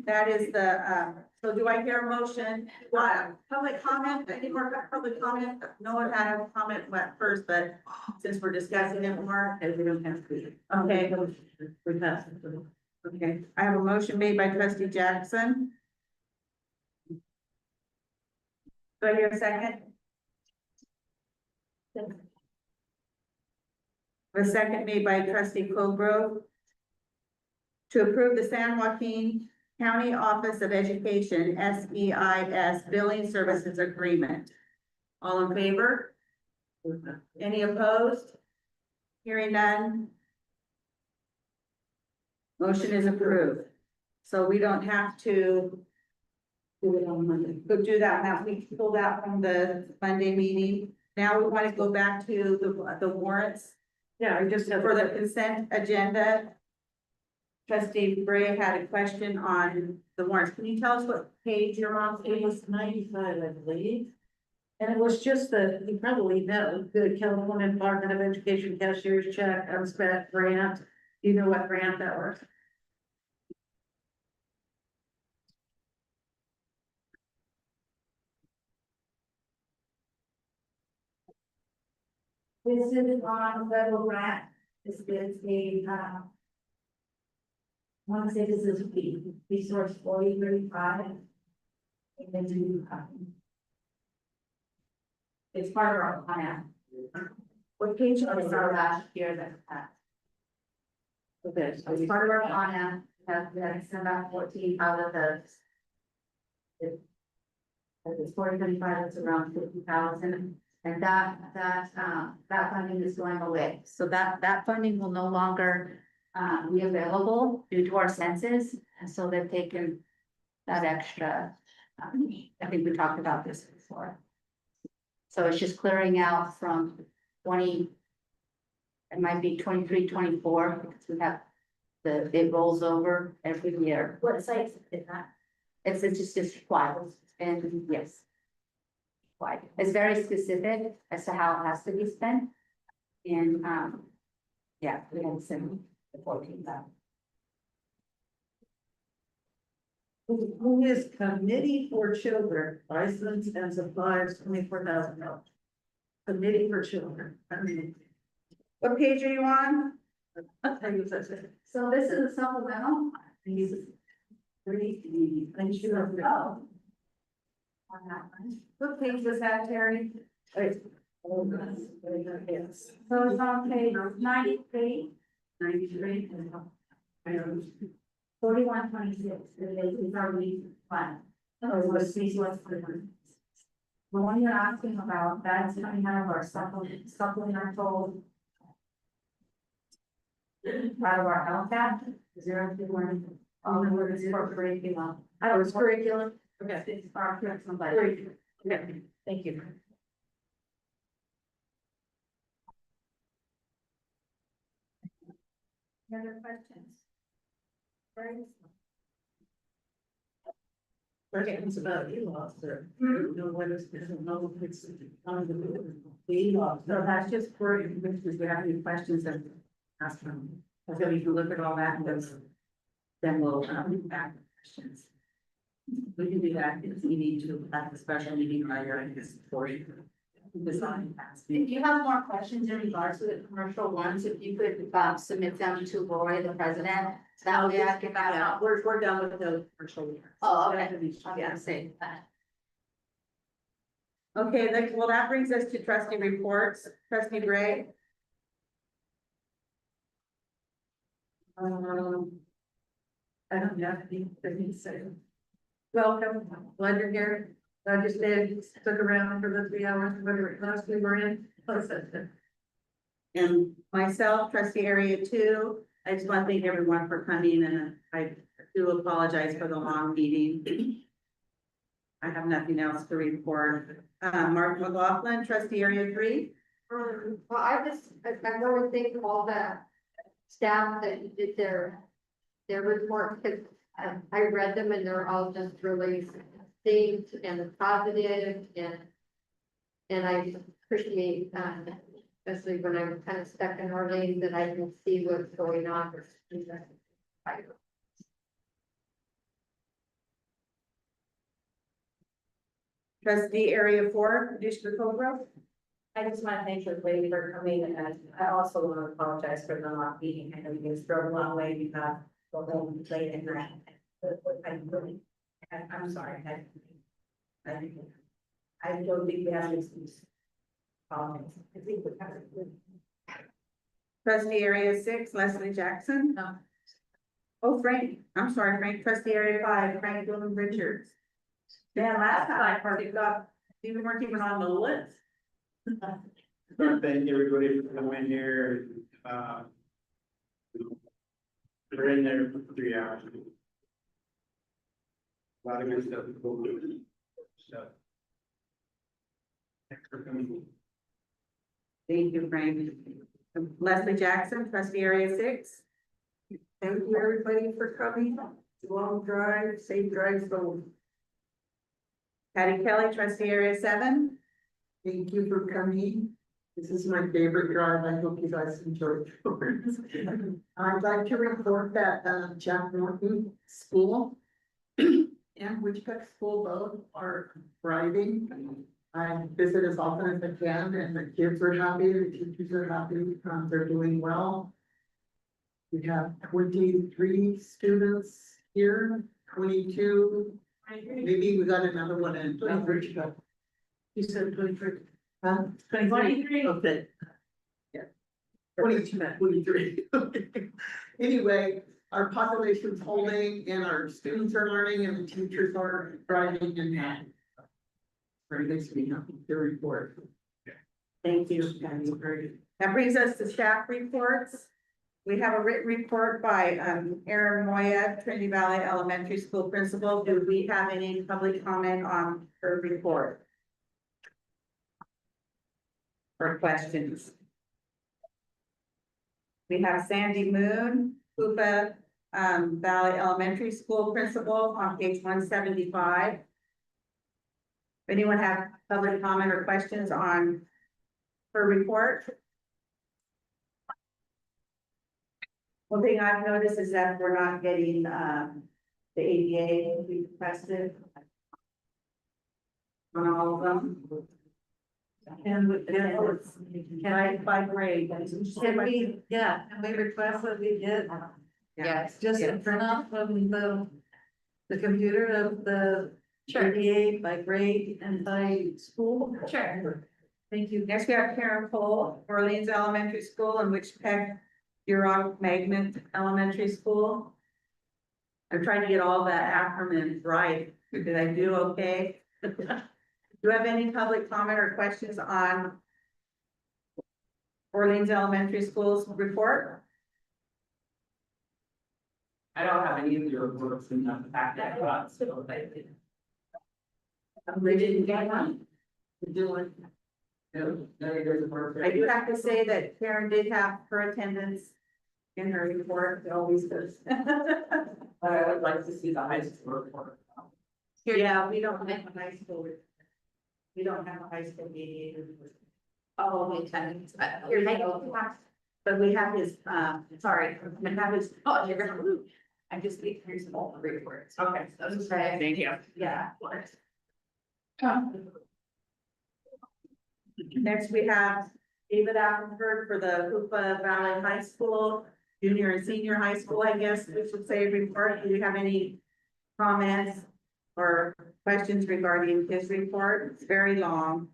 that is the, so do I hear a motion? What, public comment, any more public comment? No one had a comment at first, but since we're discussing it more. And we don't have to. Okay, We passed it. okay, I have a motion made by trustee Jackson. Do I hear a second? A second made by trustee Colgrove. To approve the San Joaquin County Office of Education, SEIS Billing Services Agreement. All in favor? Any opposed? Hearing none. Motion is approved. So we don't have to Do it on Monday. go do that now. We pulled out from the Monday meeting. Now we want to go back to the warrants Yeah, I just have. for the consent agenda. Trustee Bray had a question on the warrants. Can you tell us what page you're on? It was 95, I believe. And it was just you probably know, the California Department of Education cashier's check, unspent grant. You know what grant that was? This is on federal grant, this is a, I want to say this is resource 4035. And then do, it's part of our plan. What page It's are you our on? last year that, Okay, so it's part of our plan, we have sent out 14 out of the. It's 4035, it's around 50,000, and that funding is going away. So that funding will no longer be available due to our census, and so they've taken that extra. I think we talked about this before. So it's just clearing out from 20. It might be 23, 24, because we have it rolls over every year. What size is that? It's just quiet, and yes. Quiet. It's very specific as to how it has to be spent. And, yeah, we have some 14,000. who is Committee for Children, license and supplies, $24,000. Committee for Children. I mean, What page are you on? I'll tell you that's it. So this is a supplemental. These three, and you have to. Oh. On that one. What page was that, Terry? Yes. So it's on page 93, 93. 4126, it's our lead fund. So it's resource for them. The one you're asking about, that's coming out of our supplemental. Out of our LCAP, 021, all the words for curriculum. Oh, it's curriculum. Okay. It's our curriculum budget. Okay, thank you. Any other questions? Right? Questions about e-officer. No, what is, no, it's on the e-officer. So that's just for, if we have any questions, then ask them. So we can look at all that and then we'll, back questions. We can do that if we need to, at the special meeting later, I guess, for you. Design. If you have more questions in regards to the commercial ones, if you could submit them to Lori, the president, that way I can. Yeah, we're done with the commercial. Oh, okay. Yeah. Yeah, say that. Okay, well, that brings us to trustee reports. Trustee Gray. I don't have anything to say. Welcome, glad you're here. I just stuck around for the 3 hours, whatever class we were in. And myself, trustee area 2, I just want to thank everyone for coming, and I do apologize for the long meeting. I have nothing else to report. Mark McLaughlin, trustee area 3. Well, I really thank all the staff that did their report, because I read them and they're all just really themed and positive, and And I appreciate, especially when I'm kind of stuck in Orleans, that I can see what's going on. Trustee area 4, Commissioner Cobra. I just want to thank everybody for coming, and I also want to apologize for the not being, I know you guys drove a long way, you got the whole late at night. I'm sorry, I don't think we have an excuse. I think we have it. Trustee area 6, Leslie Jackson. No. Oh, Frank, I'm sorry, Frank. Trustee area 5, Frank Dillon Richards. Yeah, last time I picked up, you weren't even on the list. Thank everybody for coming here. We're in there for 3 hours. A lot of good stuff to go through. So. Thanks for coming. Thank you, Frank. Leslie Jackson, trustee area 6. Thank you, everybody, for coming. Long drive, safe drive home. Patty Kelly, trustee area 7. Thank you for coming. This is my favorite drive. I hope you guys enjoyed yours. I'd like to report that Jack Norton School and Witchcock School both are thriving. I visit as often as I can, and the kids are happy, the teachers are happy, they're doing well. We have 23 students here, 22, maybe we got another one in Witchcock. You said 23. Huh? 23. Okay. Yeah. 22, 23. Okay. Anyway, our population's holding and our students are learning and the teachers are thriving and happy. Very nice to be happy to report. Thank you, Patty. That brings us to staff reports. We have a written report by Erin Moya, Trinity Valley Elementary School Principal. Do we have any public comment on her report? Or questions? We have Sandy Moon, Hoopa Valley Elementary School Principal on page 175. Anyone have public comment or questions on her report? One thing I've noticed is that we're not getting the ADA we requested on all of them. And By grade. and we, yeah, and we request that we get Yes. just a print off of the computer of the Sure. ADA by grade and by school. Sure. Thank you. Next, we have Karen Cole, Orleans Elementary School, and Wichita Duroc Magnet Elementary School. I'm trying to get all the acronyms right. Did I do okay? Do you have any public comment or questions on Orleans Elementary School's report? I don't have any of your reports in the fact that I got, so I did. They didn't get one. No, there's a word for I it. do have to say that Karen did have her attendance in her report, it always does. But I would like to see the high school report. Yeah, we don't have a high school. We don't have a high school mediator. Oh, the attendance. But we have his, Sorry, we have his, oh, you're gonna lose. I just need here's all the reports. Okay. Okay. Thank you. yeah. Next, we have David Appenberg for the Hoopa Valley High School, junior and senior high school, I guess we should say report. Do you have any comments or questions regarding his report? It's very long.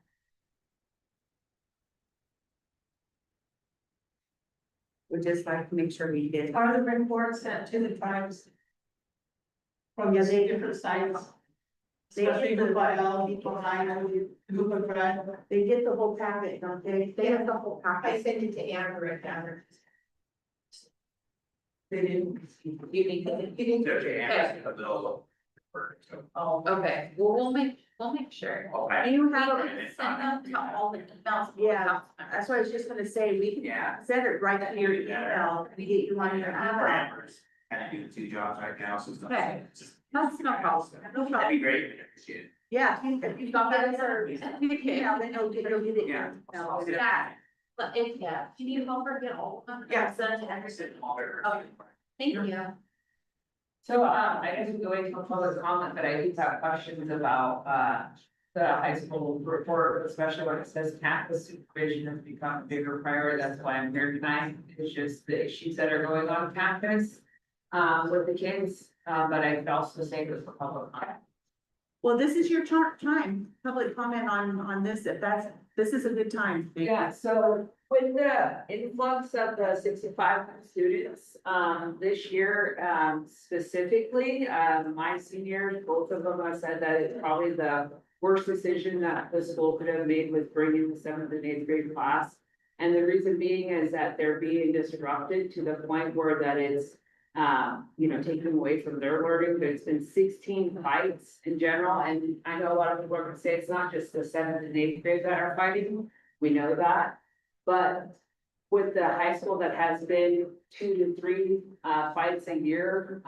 We'd just like to make sure we did. Are the reports sent to the tribes? From the different sites? Especially the biology, Hoopa Drive. They get the whole packet, don't they? They have the whole I packet. sent it to Amber and Amber. They didn't. You need to. Okay. Oh, okay, well, we'll make sure. Okay. You We have, can send them to all the emails. Yeah, that's what I was just gonna say, we can Yeah. send it right to your email, we get you on your email. And I do the 2 jobs right now, so it's not. Okay. That's no problem. No That'd problem. be great, I appreciate it. Yeah, if you got that for. Yeah, then it'll get it. Yeah. Yeah, but if, yeah, if you need help or get all of them. Yeah. Send to Anderson. Okay, thank you. So, I guess we go into a public comment, but I do have questions about, the high school report, especially when it says campus supervision has become a bigger priority. That's why I'm here tonight. It's just the issues that are going on campus, with the kids, but I could also say this for public comment. Well, this is your time, public comment on this, if this is a good time. Yeah, so with the influx of the 65 students, this year, specifically, my seniors, both of them have said that it's probably the worst decision that the school could have made was bringing the 7th and 8th grade class. And the reason being is that they're being disrupted to the point where that is, taken away from their learning. There's been 16 fights in general, and I know a lot of people are gonna say it's not just the 7th and 8th grade that are fighting. We know that, but with the high school that has been 2 to 3 fights a year,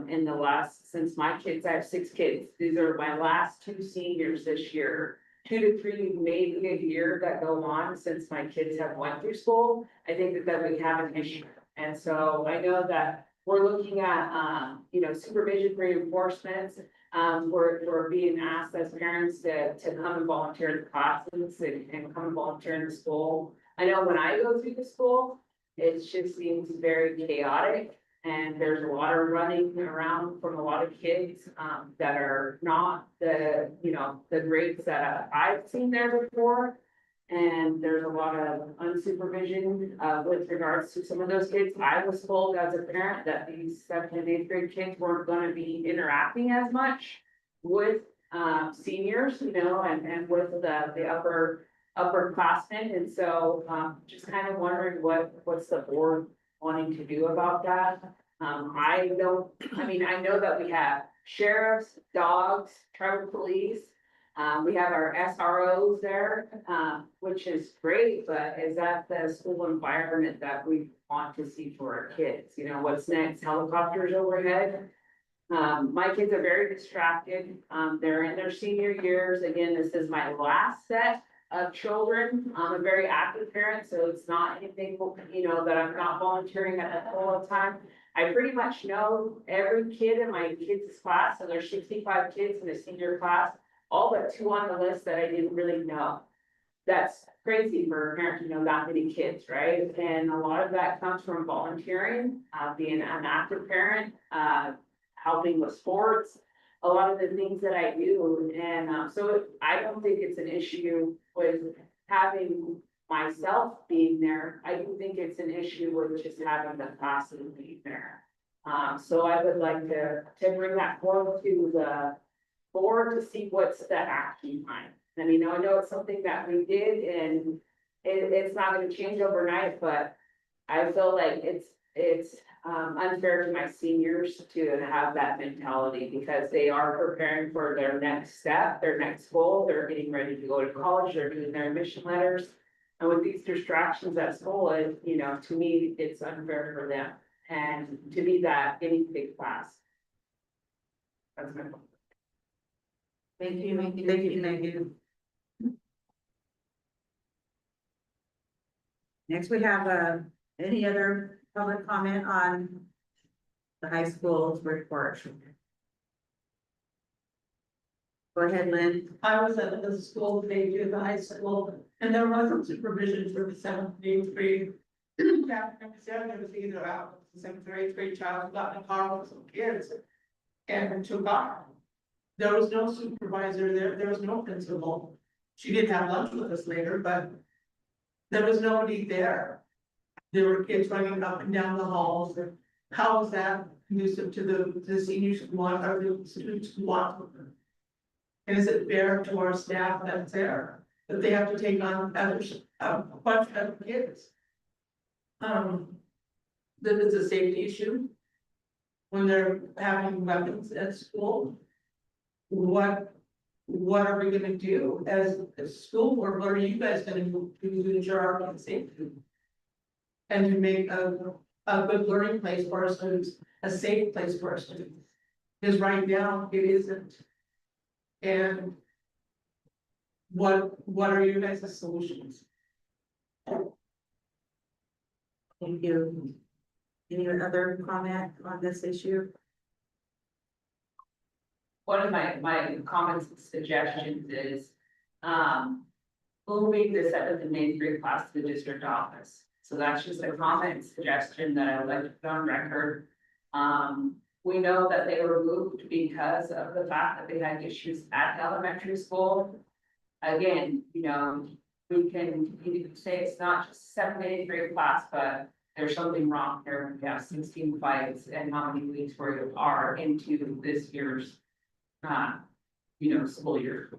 in the last, since my kids, I have 6 kids. These are my last 2 seniors this year. 2 to 3 maybe a year that go on since my kids have went through school. I think that we have an issue. And so I know that we're looking at, supervision reinforcements. We're being asked as parents to come and volunteer in the classes and come and volunteer in the school. I know when I go through the school, it just seems very chaotic. And there's a lot of running around from a lot of kids, that are not the grades that I've seen there before. And there's a lot of unsupervision, with regards to some of those kids. I was told as a parent that these 7th and 8th grade kids weren't gonna be interacting as much with, seniors, and with the upperclassmen. And so, just kind of wondering what's the board wanting to do about that? I know that we have sheriffs, dogs, tribal police. We have our SROs there, which is great, but is that the school environment that we want to see for our kids? What's next? Helicopters overhead? My kids are very distracted. They're in their senior years. Again, this is my last set of children. I'm a very active parent, so it's not anything, that I'm not volunteering at the whole time. I pretty much know every kid in my kids' class, so there's 65 kids in the senior class. All but 2 on the list that I didn't really know. That's crazy for a parent to know that many kids, right? And a lot of that comes from volunteering, being an active parent, helping with sports, a lot of the things that I do. And so I don't think it's an issue with having myself being there. I do think it's an issue with just having the classes being there. So I would like to bring that forward to the board to see what's the action plan. I know it's something that we did and it's not gonna change overnight, but I feel like it's unfair to my seniors to have that mentality because they are preparing for their next step, their next goal. They're getting ready to go to college, they're doing their admission letters. And with these distractions at school, to me, it's unfair for them and to be that guinea pig class. That's my point. Thank you. Next, we have, any other public comment on the high school's report? Go ahead, Lynn. I was at the school today, at the high school, and there wasn't supervision for the 7th and 8th grade. Chapter number 7, it was either out, the 7th or 8th grade child got in a car with some kids and took off. There was no supervisor there was no principal. She did have lunch with us later, but there was nobody there. There were kids running up and down the halls. How is that conducive to the seniors who want, or the students who want? And is it fair to our staff that's there, that they have to take on a bunch of kids? That is a safety issue. When they're having weapons at school. What are we gonna do as a school board? What are you guys gonna do to ensure our own safety? And to make a good learning place for our students, a safe place for our students. Because right now it isn't. And what are you guys' solutions? Thank you. Any other comment on this issue? One of my comments and suggestions is, moving the 7th and 8th grade class to the district office. So that's just a comment and suggestion that I would like to put on record. We know that they were moved because of the fact that they had issues at elementary school. Again, you know, you can say it's not just 7th and 8th grade class, but there's something wrong here. We have 16 fights and how many weeks we are into this year's, school year.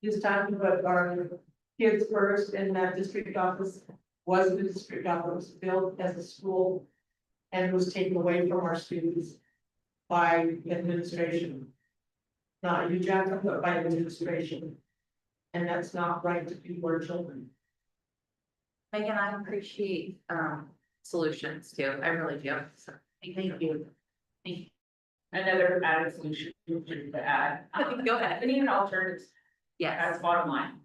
Just talking about our kids first, and that district office was the district office built as a school. And was taken away from our students by administration. Not you, Jack, but by administration. And that's not right to people or children. Megan, I appreciate, solutions too, I really do, so, thank you. Another added solution to add. Go ahead. I need an alternative. Yes, That's bottom line.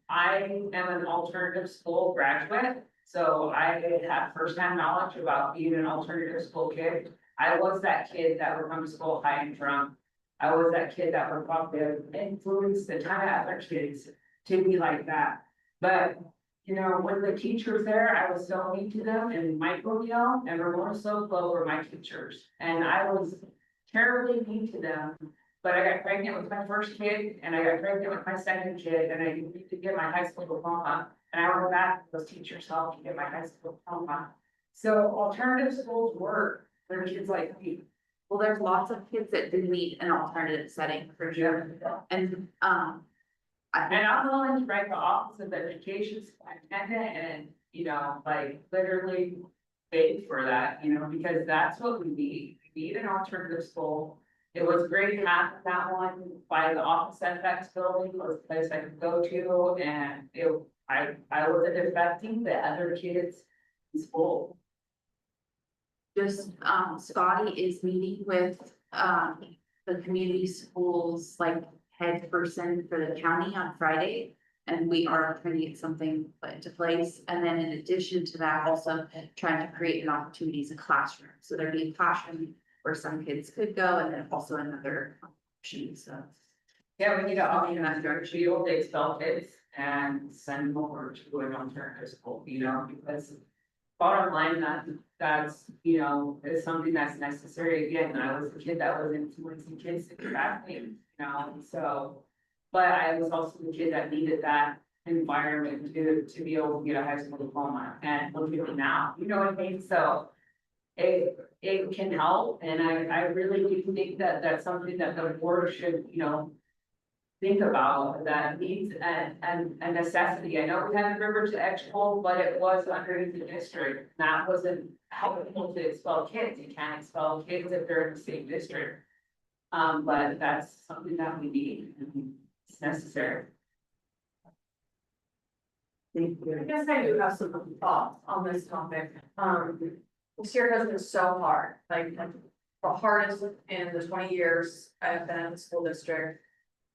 I am an alternative school graduate, so I have firsthand knowledge about being an alternative school kid. I was that kid that would come to school high and drunk. I was that kid that would probably influence the ton of other kids to be like that. But, you know, when the teachers there, I was so mean to them, and Michael Neal and Ramona Soklo were my teachers. And I was terribly mean to them. But I got pregnant with my first kid, and I got pregnant with my second kid, and I needed to get my high school diploma. And I went back, those teachers helped me get my high school diploma. So alternative schools work for kids like me. well, there's lots of kids that do need an alternative setting for sure, and, And I'm willing to write the Office of Education Superintendent and, like literally beg for that, because that's what we need. We need an alternative school. It was great having that one by the Office FX building, it was a place I could go to, and I wasn't affecting the other kids in school. just, Scotty is meeting with, the community schools, like, head person for the county on Friday. And we are trying to get something put into place, and then in addition to that, also trying to create an opportunity as a classroom, so there'd be a classroom where some kids could go, and then also another option, so. Yeah, we need to option that structure, you'll expel kids and send them over to an alternative school, because bottom line, that's, is something that's necessary. Again, I was a kid that was influencing kids to do bad things, so. But I was also the kid that needed that environment to be able to get a high school diploma, and look at me now, you know what I mean? So it can help, and I really do think that that's something that the board should, think about, that needs a necessity. I know we had the River to Edgepole, but it was underneath the district. That wasn't helpful to expel kids. You can't expel kids if they're in the same district. But that's something that we need, and it's necessary. I guess I do have some thoughts on this topic. This year has been so hard, like the hardest in the 20 years I've been in the school district.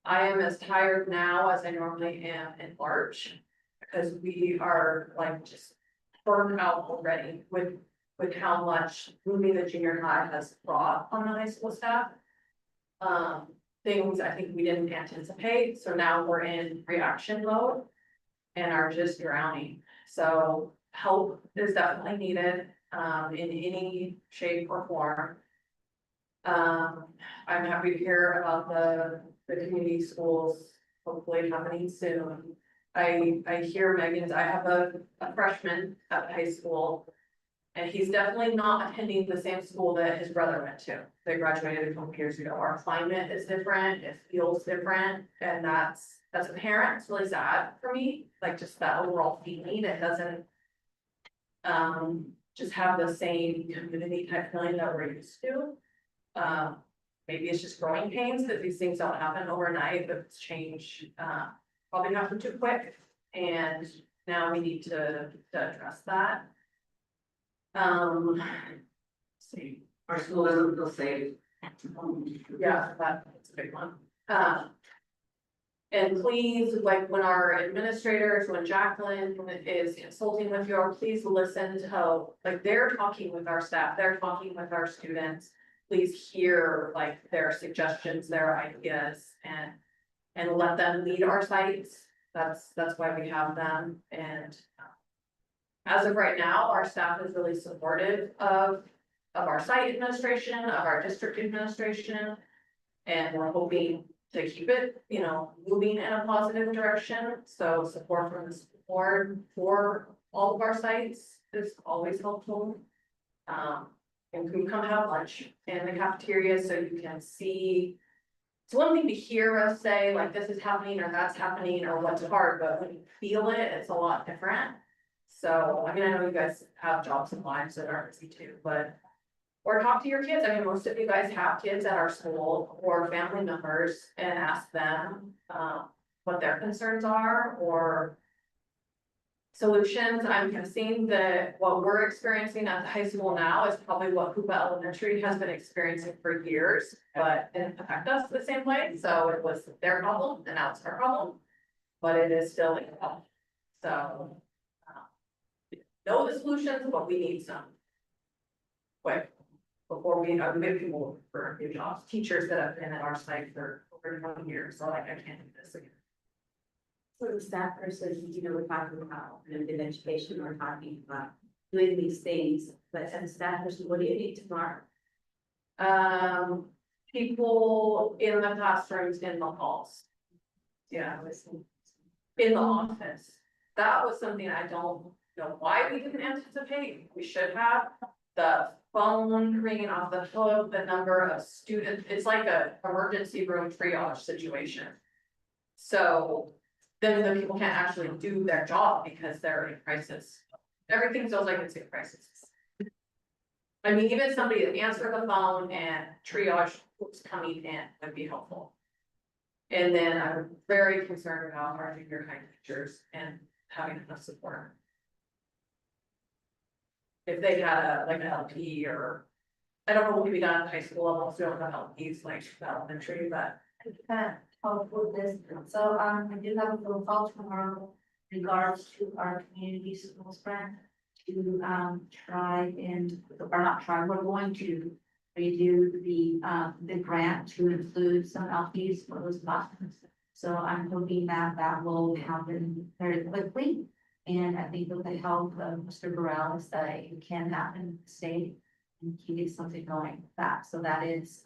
I am as tired now as I normally am in March, because we are like just burned out already with how much moving the junior high has brought on the high school staff. Things I think we didn't anticipate, so now we're in reaction mode and are just drowning. So help is definitely needed, in any shape or form. I'm happy to hear about the community schools hopefully happening soon. I hear Megan's, I have a freshman at high school. And he's definitely not attending the same school that his brother went to. They graduated a couple years ago. Our climate is different, it feels different, and that's apparent. It's really sad for me, like just that overall feeling. It doesn't just have the same community type feeling that we're used to. Maybe it's just growing pains, that these things don't happen overnight, but it's change probably happened too quick, and now we need to address that. See, Our school doesn't feel safe. Yeah, that's a big one. And please, like when our administrators, when Jacqueline is consulting with you, please listen to how, like, they're talking with our staff, they're talking with our students. Please hear like their suggestions, their ideas, and let them lead our sites. That's why we have them, and as of right now, our staff is really supportive of our site administration, of our district administration. And we're hoping to keep it, you know, moving in a positive direction. So support from the school board for all of our sites is always helpful. And can come have lunch in the cafeteria so you can see. It's one thing to hear us say like this is happening or that's happening or what's hard, but when you feel it, it's a lot different. So, I mean, I know you guys have jobs and lives that are busy too, but. Or talk to your kids, I mean, most of you guys have kids at our school or family members and ask them, what their concerns are or. Solutions, I'm guessing that what we're experiencing at the high school now is probably what Hoopa Elementary has been experiencing for years, but it didn't affect us the same way, so it was their problem and now it's our problem. But it is still a problem, so. Know the solutions, but we need some. Quick. Before we, maybe people for new jobs, teachers that have been at our site for over 20 years, so like, I can't do this again. So the staff person, you know, we're talking about, in education, we're talking about doing these things, but as a staff person, what do you need tomorrow? People in the classrooms, in the halls. Yeah, in the office. That was something I don't know why we didn't anticipate. We should have the phone ringing off the hook, the number of students. It's like a emergency room triage situation. So then the people can't actually do their job because they're in crisis. Everything feels like it's in crisis. I mean, even somebody that answered the phone and triage what's coming in would be helpful. And then I'm very concerned about our junior high teachers and having enough support. If they had a, like an LP or, I don't know what can be done at high school level, so we don't have LPs like elementary, but. Help with this, so, I do have a little call tomorrow in regards to our community schools grant. To, try and, or not try, we're going to redo the grant to include some LPs for those classes. So I'm hoping that that will happen very quickly. And I think with the help of Mr. Burrell, that it can happen in the state and keep something going with that. So that is,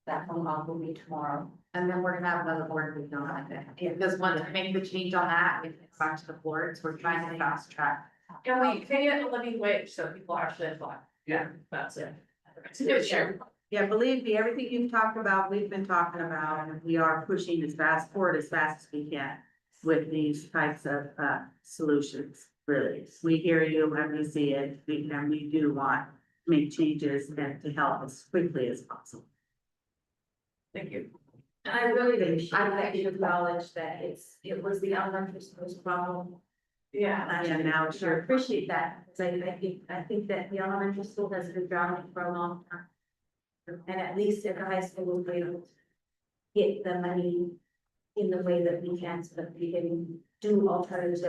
that phone call will be tomorrow. And then we're gonna have another board meeting on that. If this one, to make the change on that, we can back to the boards, we're trying to fast track. Can we pay it a living wage so people actually apply? Yeah, that's it. Yeah, believe me, everything you've talked about, we've been talking about, and we are pushing as fast forward as fast as we can with these types of solutions, really. We hear you and we see it, and we do want to make changes and to help as quickly as possible. Thank you. And I really appreciate that you acknowledge that it was the elementary school's problem. Yeah. Yeah, now it's I your, appreciate that, because I think that the elementary school has been drowning for a long time. And at least at the high school, we'll be able to get the money in the way that we can, so that we can do alternatives.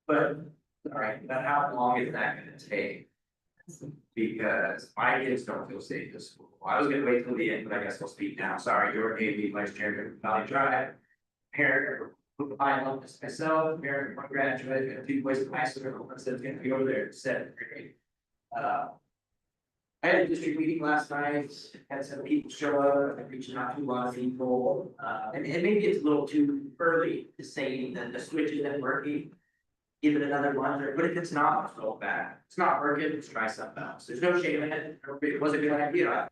But, all right, but how long is that gonna take? Because my kids don't feel safe at school. I was gonna wait till the end, but I guess I'll speak now. Sorry, you're AV Vice Chair of Valley Drive. Parent, I love this myself, parent, one graduate, and 2 boys in high school, one said gonna be over there at 7th grade. I had a district meeting last night, had some people show up, I reached out to a lot of people, and maybe it's a little too early to say that the switch isn't working. Give it another month, but if it's not, it's so bad. It's not working, let's try something else. There's no shame in it, it was a good idea.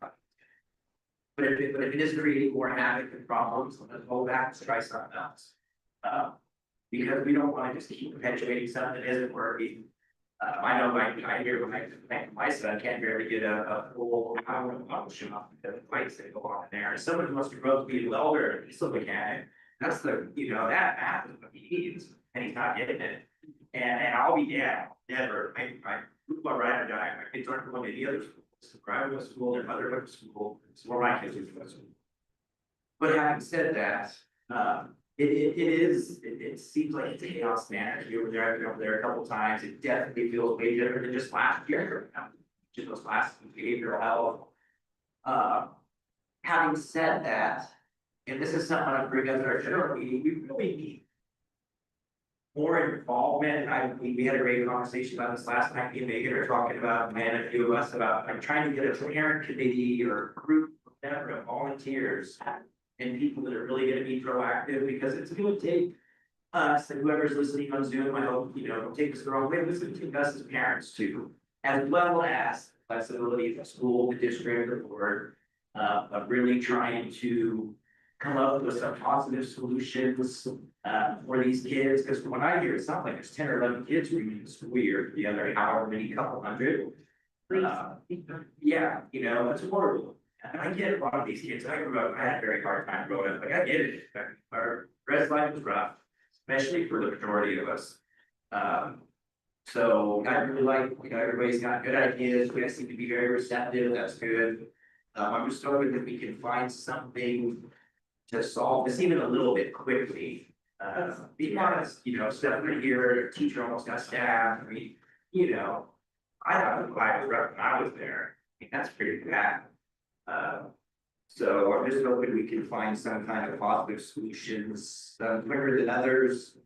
But if it is creating more havoc and problems, let's go back, let's try something else. Because we don't wanna just keep perpetuating something that isn't working. I know I hear when my son can't barely get a full hour of publishing off because the lights that go on in there. Someone must have grown to be welder, he's still mechanic. That's the, that math is what he needs, and he's not getting it. And I'll be never, I ride or die, my kids aren't going to any other school. It's a private school, their mother went to school, it's where my kids went to school. But having said that, it seems like it's a chaos managed. You were there, I've been over there a couple times. It definitely feels way different than just last year. Just those last behavioral health. Having said that, and this is something I'm bringing up in our general meeting, we really need more involvement. We had a great conversation about this last night. Me and Megan are talking about, and a few of us about, I'm trying to get a parent committee or a group of volunteers and people that are really gonna be proactive, because it's gonna take us and whoever's listening on Zoom, I hope, don't take us the wrong way, it's gonna take us as parents too, as well as flexibility of the school, the district, the board, of really trying to come up with some positive solutions for these kids, because when I hear it sounds like there's 10 or 11 kids reading the school year, the other however many couple hundred. Yeah, it's horrible. And I get a lot of these kids. I grew up, I had a very hard time growing up. Like, I get it. Our res life was rough, especially for the majority of us. So I really like, everybody's got good ideas. We seem to be very receptive. That's good. I'm just hoping that we can find something to solve this even a little bit quickly. Be honest, stepping here, a teacher almost got stabbed. I mean, I thought the life was rough when I was there. I mean, that's pretty bad. So I'm just hoping we can find some kind of positive solutions, quicker than others.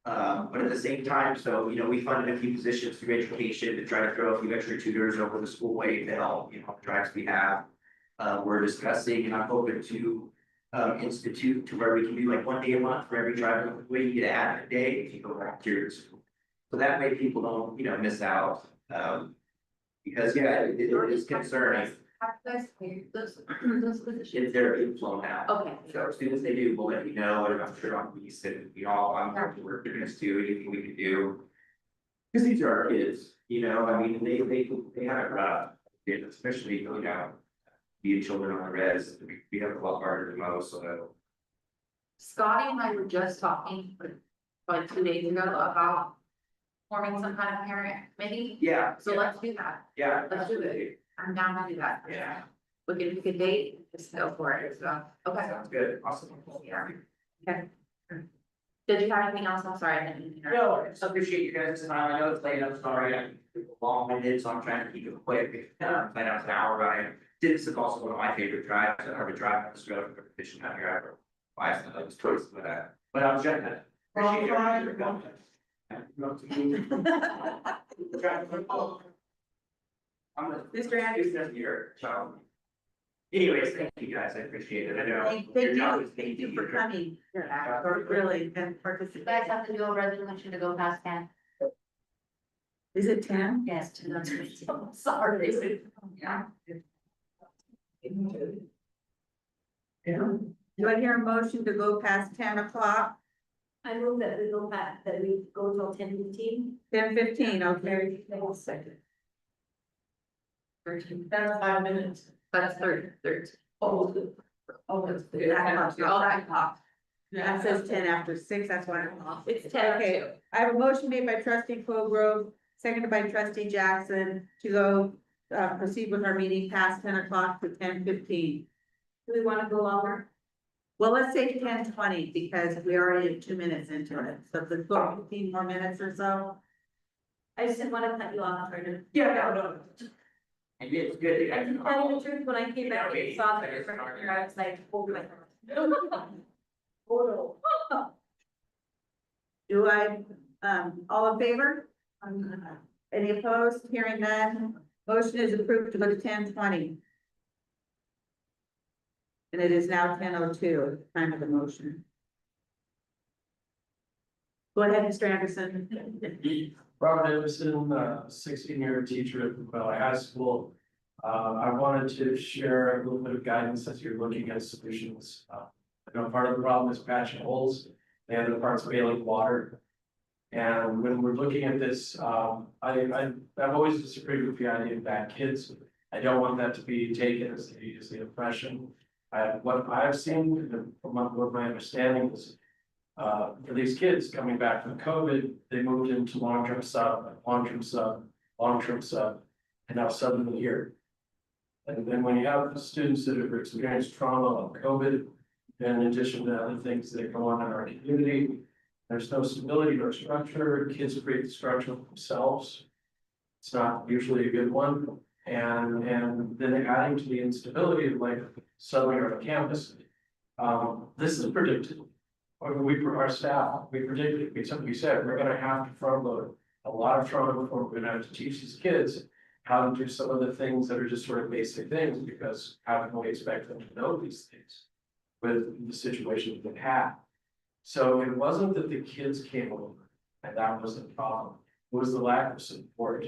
But at the same time, so, we funded a few positions through education to try to throw a few extra tutors over the school way to help, the drives we have. We're discussing, and I'm hoping to institute to where we can do like 1 day a month for every driver, where you get add a day if you go volunteers. So that way people don't, miss out. Because it is concerning. Those positions. If they're being flown out. Okay. So as soon as they do, we'll let you know, and I'm sure on these, and I'm working this too, anything we can do. Cause these are our kids, I mean, they have it rough, especially, being children on the res, we have a lot harder than most, so. Scotty and I were just talking, like 2 days ago, about forming some kind of parent committee. Yeah. So let's do that. Yeah. Let's do it. I'm down to do that. Yeah. We can pick a date, just go for it, so, okay. Sounds good, awesome. Yeah. Okay. Did you have anything else? I'm sorry, I didn't hear. No, I just appreciate you guys' time. I know it's late, I'm sorry, I'm long-winded, so I'm trying to keep it quick. Plan out an hour, but this is also one of my favorite drives. I have a drive on this road for fishing out here. I was towards that, but I'm checking it. Appreciate I'm Mr. Anderson. Here, so. Anyways, thank you guys, I appreciate it. I know. Thank you for coming. Really, and You participating. guys have to do a resolution to go past 10. Is it 10? Yes. Sorry. Yeah. Do I hear a motion to go past 10 o'clock? I move that we go back, that we go till 10:15. 10:15, okay. Second. 13. That's 5 minutes. That's 13. Oh, That clock. That says 10 after 6, that's why I'm off. It's 10. Okay, I have a motion made by trustee Colgrove, seconded by trustee Jackson to go, proceed with our meeting past 10 o'clock to 10:15. Do we want to go longer? Well, let's say 10:20 because we already have 2 minutes into it, so if it's 15 more minutes or so. I just didn't want to cut you off, Brandon. Yeah, no. And it's good. I can tell you the truth, when I came back and saw that you're from here, I was like, oh my God. Oh, no. Do I, all in favor? Any opposed? Hearing none, motion is approved to go to 10:20. And it is now 10:02 at the time of the motion. Go ahead, Mr. Anderson. Robert Anderson, 16-year teacher at Valley High School. I wanted to share a little bit of guidance as you're looking at solutions. I know part of the problem is patching holes, the other part's bailing water. And when we're looking at this, I've always disagreed with the idea of bad kids. I don't want that to be taken as the impression. What I've seen from what my understanding is, for these kids coming back from COVID, they moved into long-term sub, and now suddenly here. And then when you have students that have experienced trauma like COVID, in addition to other things that go on in our community, there's no stability or structure, kids create the structure themselves. It's not usually a good one, and then adding to the instability of like suddenly on campus. This is predicted. Our staff, we predicted, we said, we're gonna have to front load a lot of trauma before we're gonna have to teach these kids how to do some of the things that are just sort of basic things, because how can we expect them to know these things with the situation that they had? So it wasn't that the kids came over and that was the problem. It was the lack of support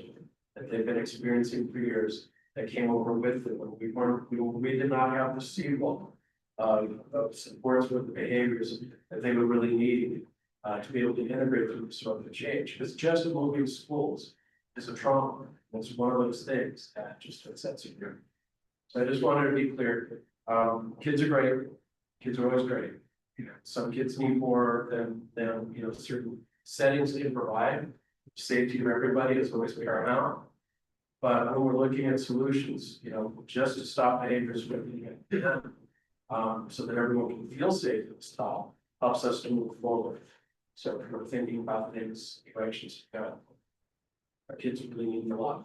that they've been experiencing for years that came over with them. We did not have the sequel of supports with the behaviors that they would really need to be able to integrate through this sort of change. Because just moving schools is a trauma. It's one of those things that just sets you through. So I just wanted to be clear. Kids are great. Kids are always great. You know, some kids need more than you know, certain settings can provide. Safety of everybody is always paramount. But when we're looking at solutions, you know, just to stop behaviors from so that everyone can feel safe and stop, helps us to move forward. So if we're thinking about things, directions, our kids really need a lot.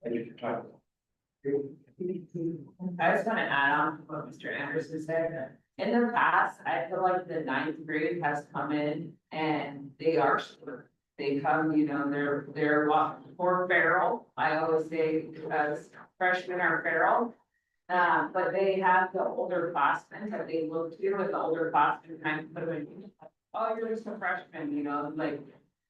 Thank you for talking. I just want to add on to what Mr. Anderson said. In the past, I feel like the ninth grade has come in and they come, you know, they're more feral. I always say because freshmen are feral. But they have the older classmen that they look to, and the older classmen kind of put them in, oh, you're just a freshman, you know, like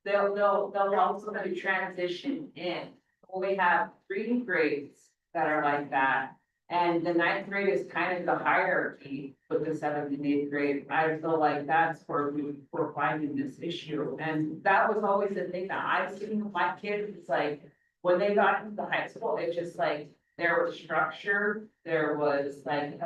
they'll help somebody transition in. Well, we have 3 grades that are like that. And the 9th grade is kind of the hierarchy with the 7th and 8th grade. I feel like that's where we're finding this issue. And that was always the thing that I've seen with my kids. It's like, when they got into high school, it's just like, there was structure, there was like,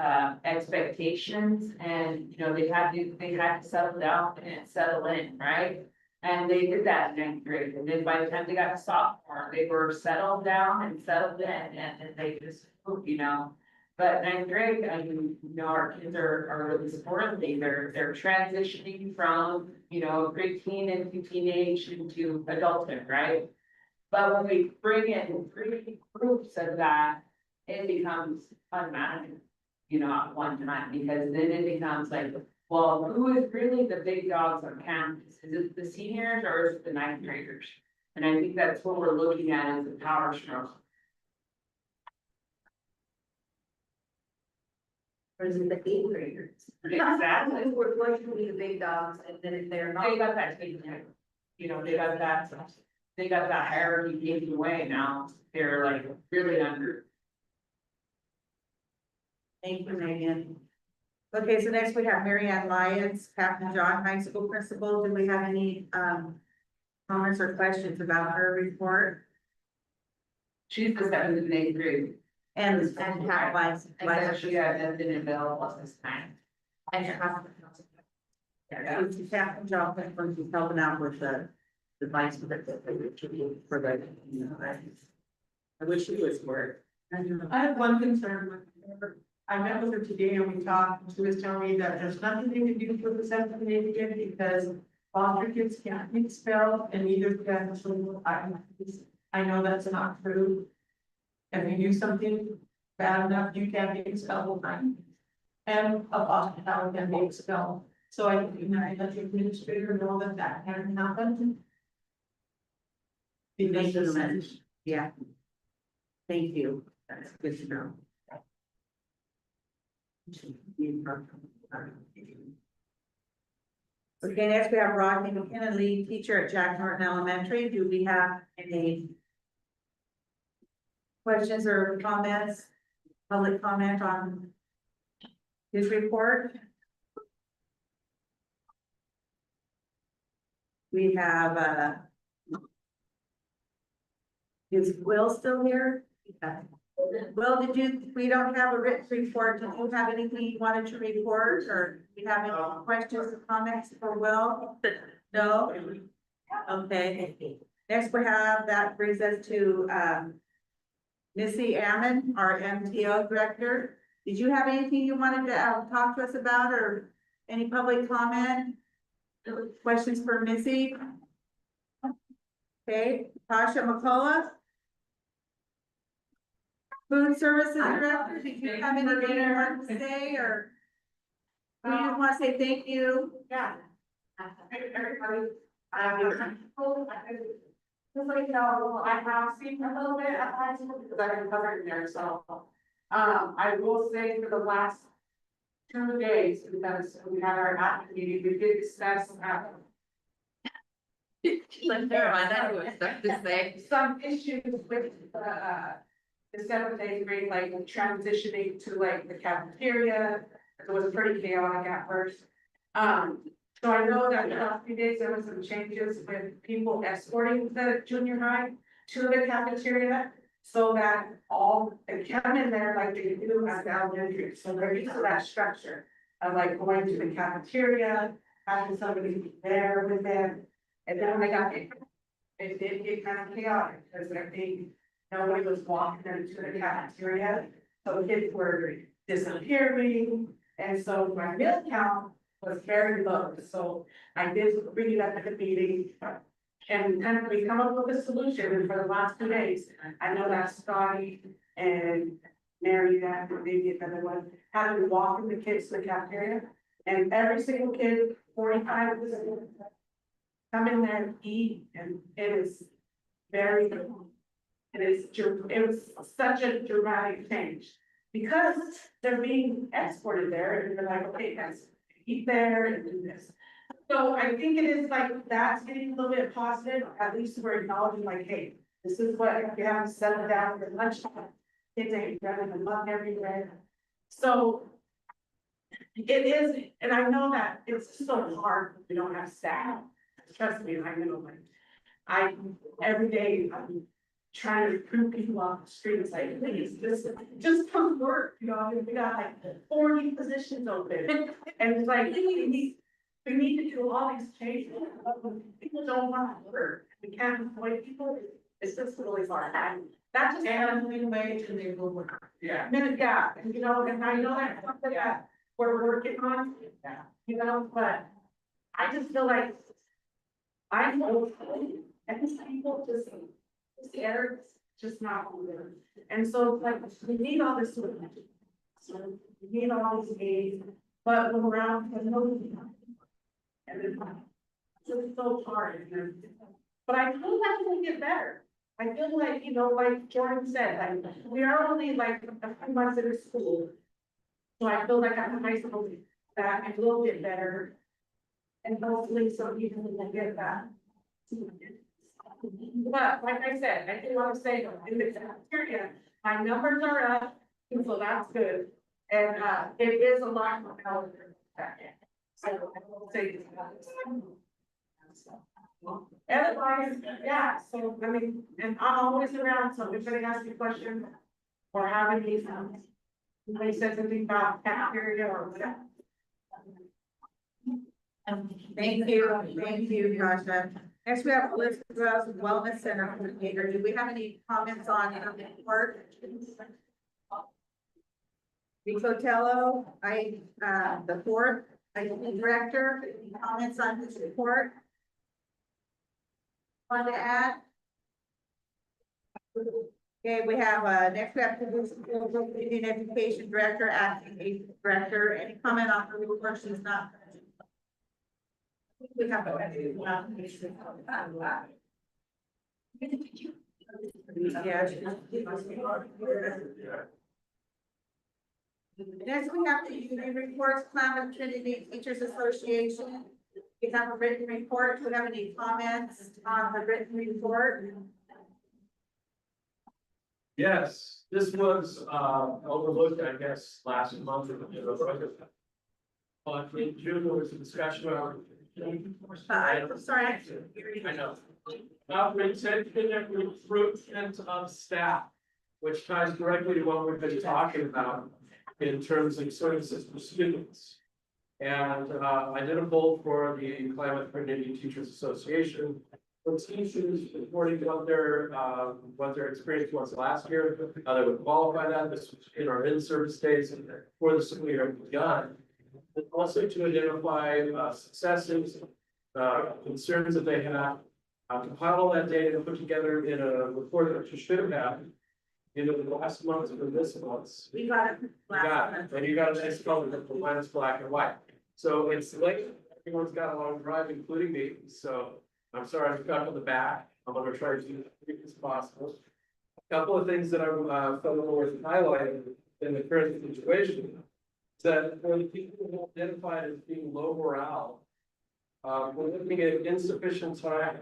expectations, and, you know, they had to settle down and settle in, right? And they did that in 9th grade, and then by the time they got to sophomore, they were settled down and settled in, and they just, you know. But 9th grade, I mean, you know, our kids are really supporting, they're transitioning from, you know, preteen into teenage into adulthood, right? But when we bring in 3 groups of that, it becomes unmanageable, you know, at one time, because then it becomes like, well, who is really the big dogs on campus? Is it the seniors or is it the 9th graders? And I think that's what we're looking at as a power struggle. Or is it the 8th graders? Exactly. We're going to be the big dogs, and then if they're not. They got that taken, you know, they got that hierarchy taken away now. They're like really under. Thank you, Megan. Okay, so next we have Mary Ann Lyons, Captain John High School Principal. Do we have any comments or questions about her report? She's the 7th and 8th grade. And Pat Weiss. And she has been available this time. And she's Captain John, when she's helping out with the vice for the, you know, I wish she was work. I have one concern with her. I met with her today and we talked, and she was telling me that there's nothing they can do for the 7th and 8th grade because foster kids can't be expelled and neither can children. I know that's not true. If you do something bad enough, you can be expelled, and a foster child can be expelled. So I think you know, let the administrator know that that can happen. Thank you, Liz. Yeah. Thank you. That's good to know. Okay, next we have Rodney McKinnon, lead teacher at Jack Norton Elementary. Do we have any questions or comments, public comment on his report? We have, is Will still here? Yeah. Will, we don't have a written report. Did you have anything you wanted to report, or do you have any questions or comments for Will? No? Okay. Next we have, that brings us to, Missy Ammon, our MTO director. Did you have anything you wanted to, talk to us about, or any public comment? Questions for Missy? Okay, Tasha McCullough. Food Services Director, did you have anything you want to say, or? We just want to say thank you. Yeah. Everybody, just like, I have seen a little bit at high school because I've been covering there, so. I will say for the last 2 days, because we had our admin meeting, we did discuss, some issues with, the 7th, 8th grade, like transitioning to like the cafeteria. It was pretty chaotic at first. So I know that the last few days there was some changes with people escorting the junior high to the cafeteria. So that all, they come in there like they do at the elementary, so they're used to that structure of like going to the cafeteria, having somebody there with them. And then when they got it did get kind of chaotic, because I think nobody was walking them to the cafeteria. So kids were disappearing, and so my meal count was very low, so I did bring it up at the meeting. And kind of we come up with a solution, and for the last 2 days, I know that Scotty and Mary, that maybe another one, had to walk the kids to the cafeteria. And every single kid, 45 of them, come in there and eat, and it is very, it was such a dramatic change. Because they're being exported there, and they're like, okay, guys, eat there and do this. So I think it is like, that's getting a little bit positive, at least we're acknowledging like, hey, this is what we have to settle down for lunchtime. Kids ain't running amok everywhere. So it is, and I know that it's so hard, when we don't have staff, trust me, I know, like, every day, I'm trying to recruit people off the street, it's like, please, just come work, you know, I mean, we got like 40 positions open, and it's like, we need to do all these changes, but when people don't want to work, we can't employ people, it's just really hard. And that's just minimum wage and they will work. Yeah. Yeah, and you know, and I know that's something that we're working on, you know, but I just feel like I know, and these people just, this air is just not good. And so like, we need all this sort of, so we need all these aids, but when we're out, there's no. And it's just so hard, you know? But I feel like we get better. I feel like, you know, like Jordan said, like, we are only like a few months into school. So I feel like I'm high school that I will get better. And hopefully some people will get that. But like I said, I do want to say, in the cafeteria, my numbers are up, and so that's good. And it is a lot more power. So I will say this. Otherwise, yeah, so I mean, and I'm always around, so if anybody has any questions or have any, anybody says anything about cafeteria or whatever. Thank you, Tasha. Next, we have Elizabeth Wellness Center coordinator. Do we have any comments on her report? Ricotello, the fourth, director, any comments on this report? Want to add? Okay, we have, next we have Indian Education Director, acting director. Any comment on her report? She's not. We have Next, we have the union reports, Klamath Trinity Teachers Association. We have a written report. Do we have any comments on the written report? Yes, this was overlooked, I guess, last month. But in June, there was a discussion about. I'm sorry, I know. Retention and recruitment of staff, which ties directly to what we've been talking about in terms of services for students. And I did a poll for the Klamath Trinity Teachers Association, for teachers reporting what their experience was last year, how they would qualify that, this was in our in-service days before the school year begun. And also to identify successes, concerns that they have, compile all that data and put together in a report that you should have had. The last month or this month. We got it. You got it, and you got a nice color that combines black and white. So it's late, everyone's got a long drive, including me, so I'm sorry I'm stuck on the back. I'm gonna try to do as quick as possible. A couple of things that I felt worth highlighting in the current situation. Is that for the people who are identified as being low morale, we're looking at insufficient time.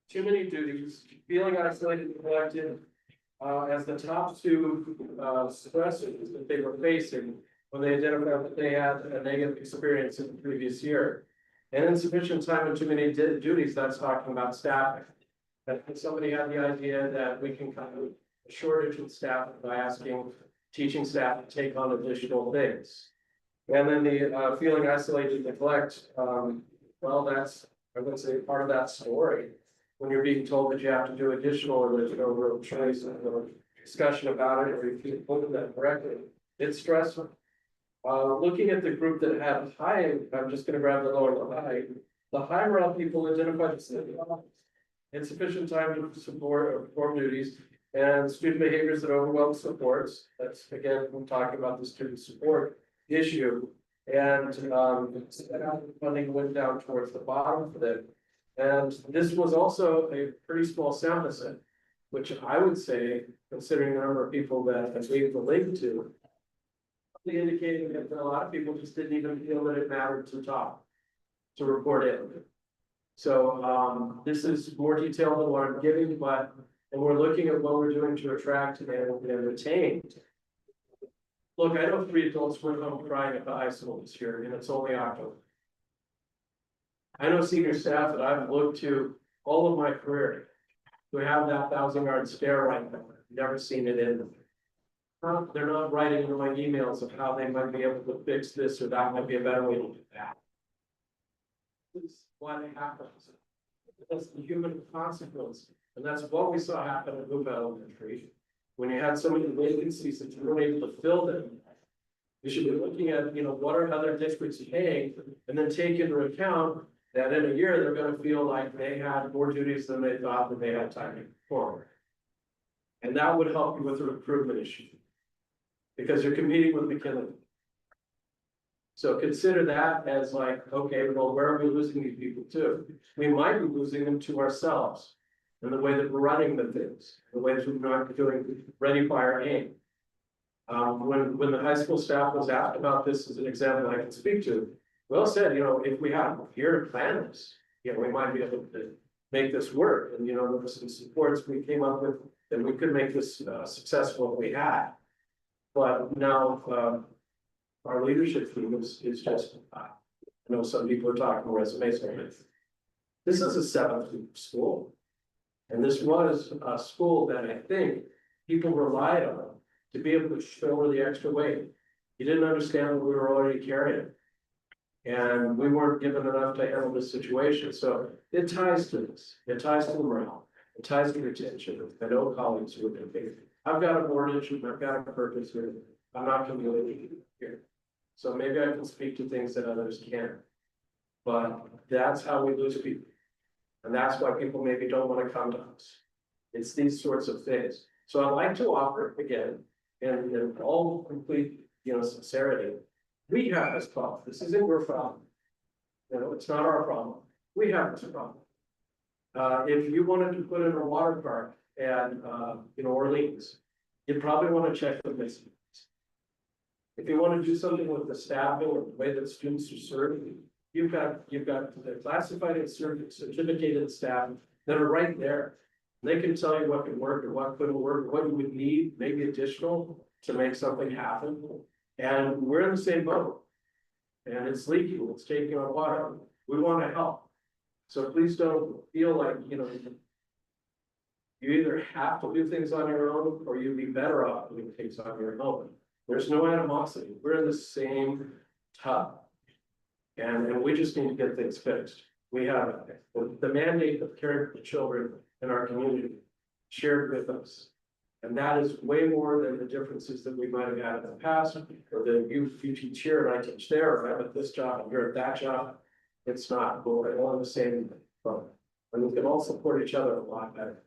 Too many duties, feeling isolated and neglected, as the top two stressors that they were facing when they identified that they had a negative experience in the previous year. And insufficient time and too many duties, that's talking about staffing. If somebody had the idea that we can kind of a shortage of staff by asking teaching staff to take on additional things. And then the feeling isolated and neglect, well, that's, I would say, part of that story. When you're being told that you have to do additional or there's no real choice or discussion about it, or if you put that correctly, it's stressful. Looking at the group that had high, I'm just gonna grab the low and the high morale people identified as insufficient time to support or perform duties and student behaviors that overwhelm supports. That's again, we're talking about the student support issue. And funding went down towards the bottom for them. And this was also a pretty small sample set, which I would say, considering the number of people that I gave the link to, indicating that a lot of people just didn't even feel that it mattered to talk, to report in. So this is more detailed than what I'm giving, but and we're looking at what we're doing to attract and retain. Look, I know 3 adults went home crying at the high school this year, and it's only October. I know senior staff that I've looked to all of my career who have that 1,000-yard stare right now. Never seen it in them. They're not writing into my emails of how they might be able to fix this or that might be a better way to do that. This is what happens. That's the human consequence. And that's what we saw happen at Hoop Elementary. When you had so many vacancies that you weren't able to fill them, you should be looking at, what are other districts paying, and then take into account that in a year, they're gonna feel like they had more duties than they thought that they had time to perform. And that would help you with the recruitment issue. Because you're competing with McKinley. So consider that as like, okay, well, where are we losing these people to? We might be losing them to ourselves. In the way that we're running the things, the way that we're not doing ready, fire, aim. When the high school staff was asked about this as an example I can speak to, well said, if we had a year to plan this, we might be able to make this work. And, there were some supports we came up with that we could make this successful if we had. But now, our leadership team is just, I know some people are talking resumes on it. This is a 7th school. And this was a school that I think people relied on to be able to show the extra weight. You didn't understand what we were already carrying. And we weren't given enough to handle this situation. So it ties to this. It ties to morale. It ties to retention. I know colleagues who are going to think, I've got a mortgage, I've got a purpose here. I'm not going to be here. So maybe I can speak to things that others can't. But that's how we lose people. And that's why people maybe don't want to come to us. It's these sorts of things. So I'd like to offer again, and in all complete, sincerity, we have this problem. This isn't your problem. It's not our problem. We have this problem. If you wanted to put in a water park at, Orleans, you'd probably want to check the business. If you want to do something with the staffing or the way that students are served, you've got the classified and certificated staff that are right there. They can tell you what can work or what couldn't work, what you would need, maybe additional to make something happen. And we're in the same boat. And it's leaking, it's taking on water. We want to help. So please don't feel like, you either have to do things on your own or you'd be better off doing things on your own. There's no animosity. We're in the same tub. And we just need to get things fixed. We have the mandate of caring for the children in our community shared with us. And that is way more than the differences that we might have had in the past, or that you teach here and I teach there, or I'm at this job and you're at that job. It's not, we're all in the same boat, and we can all support each other a lot better.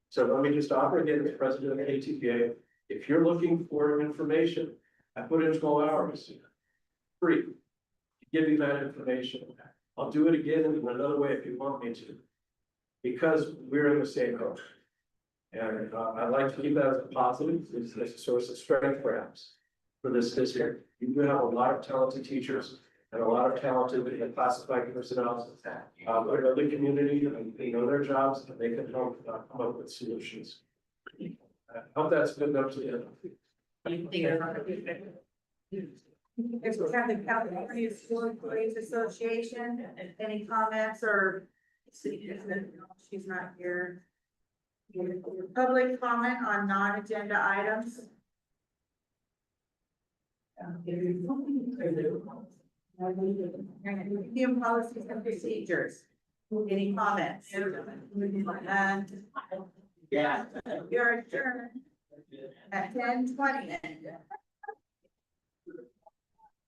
So let me just offer again, as president of the KTPA, if you're looking for information, I put in 12 hours free to give you that information. I'll do it again in another way if you want me to, because we're in the same boat. And I'd like to keep that as a positive, as a source of strength perhaps for this district. You do have a lot of talented teachers and a lot of talented and classified personnel. But the community, and they know their jobs and they can help come up with solutions. I hope that's good enough to you. Next, we have the California School Employees Association. Any comments or? She's not here. Public comment on non-agenda items. Museum policies and procedures. Any comments? And yeah, you're adjourned at 10:20.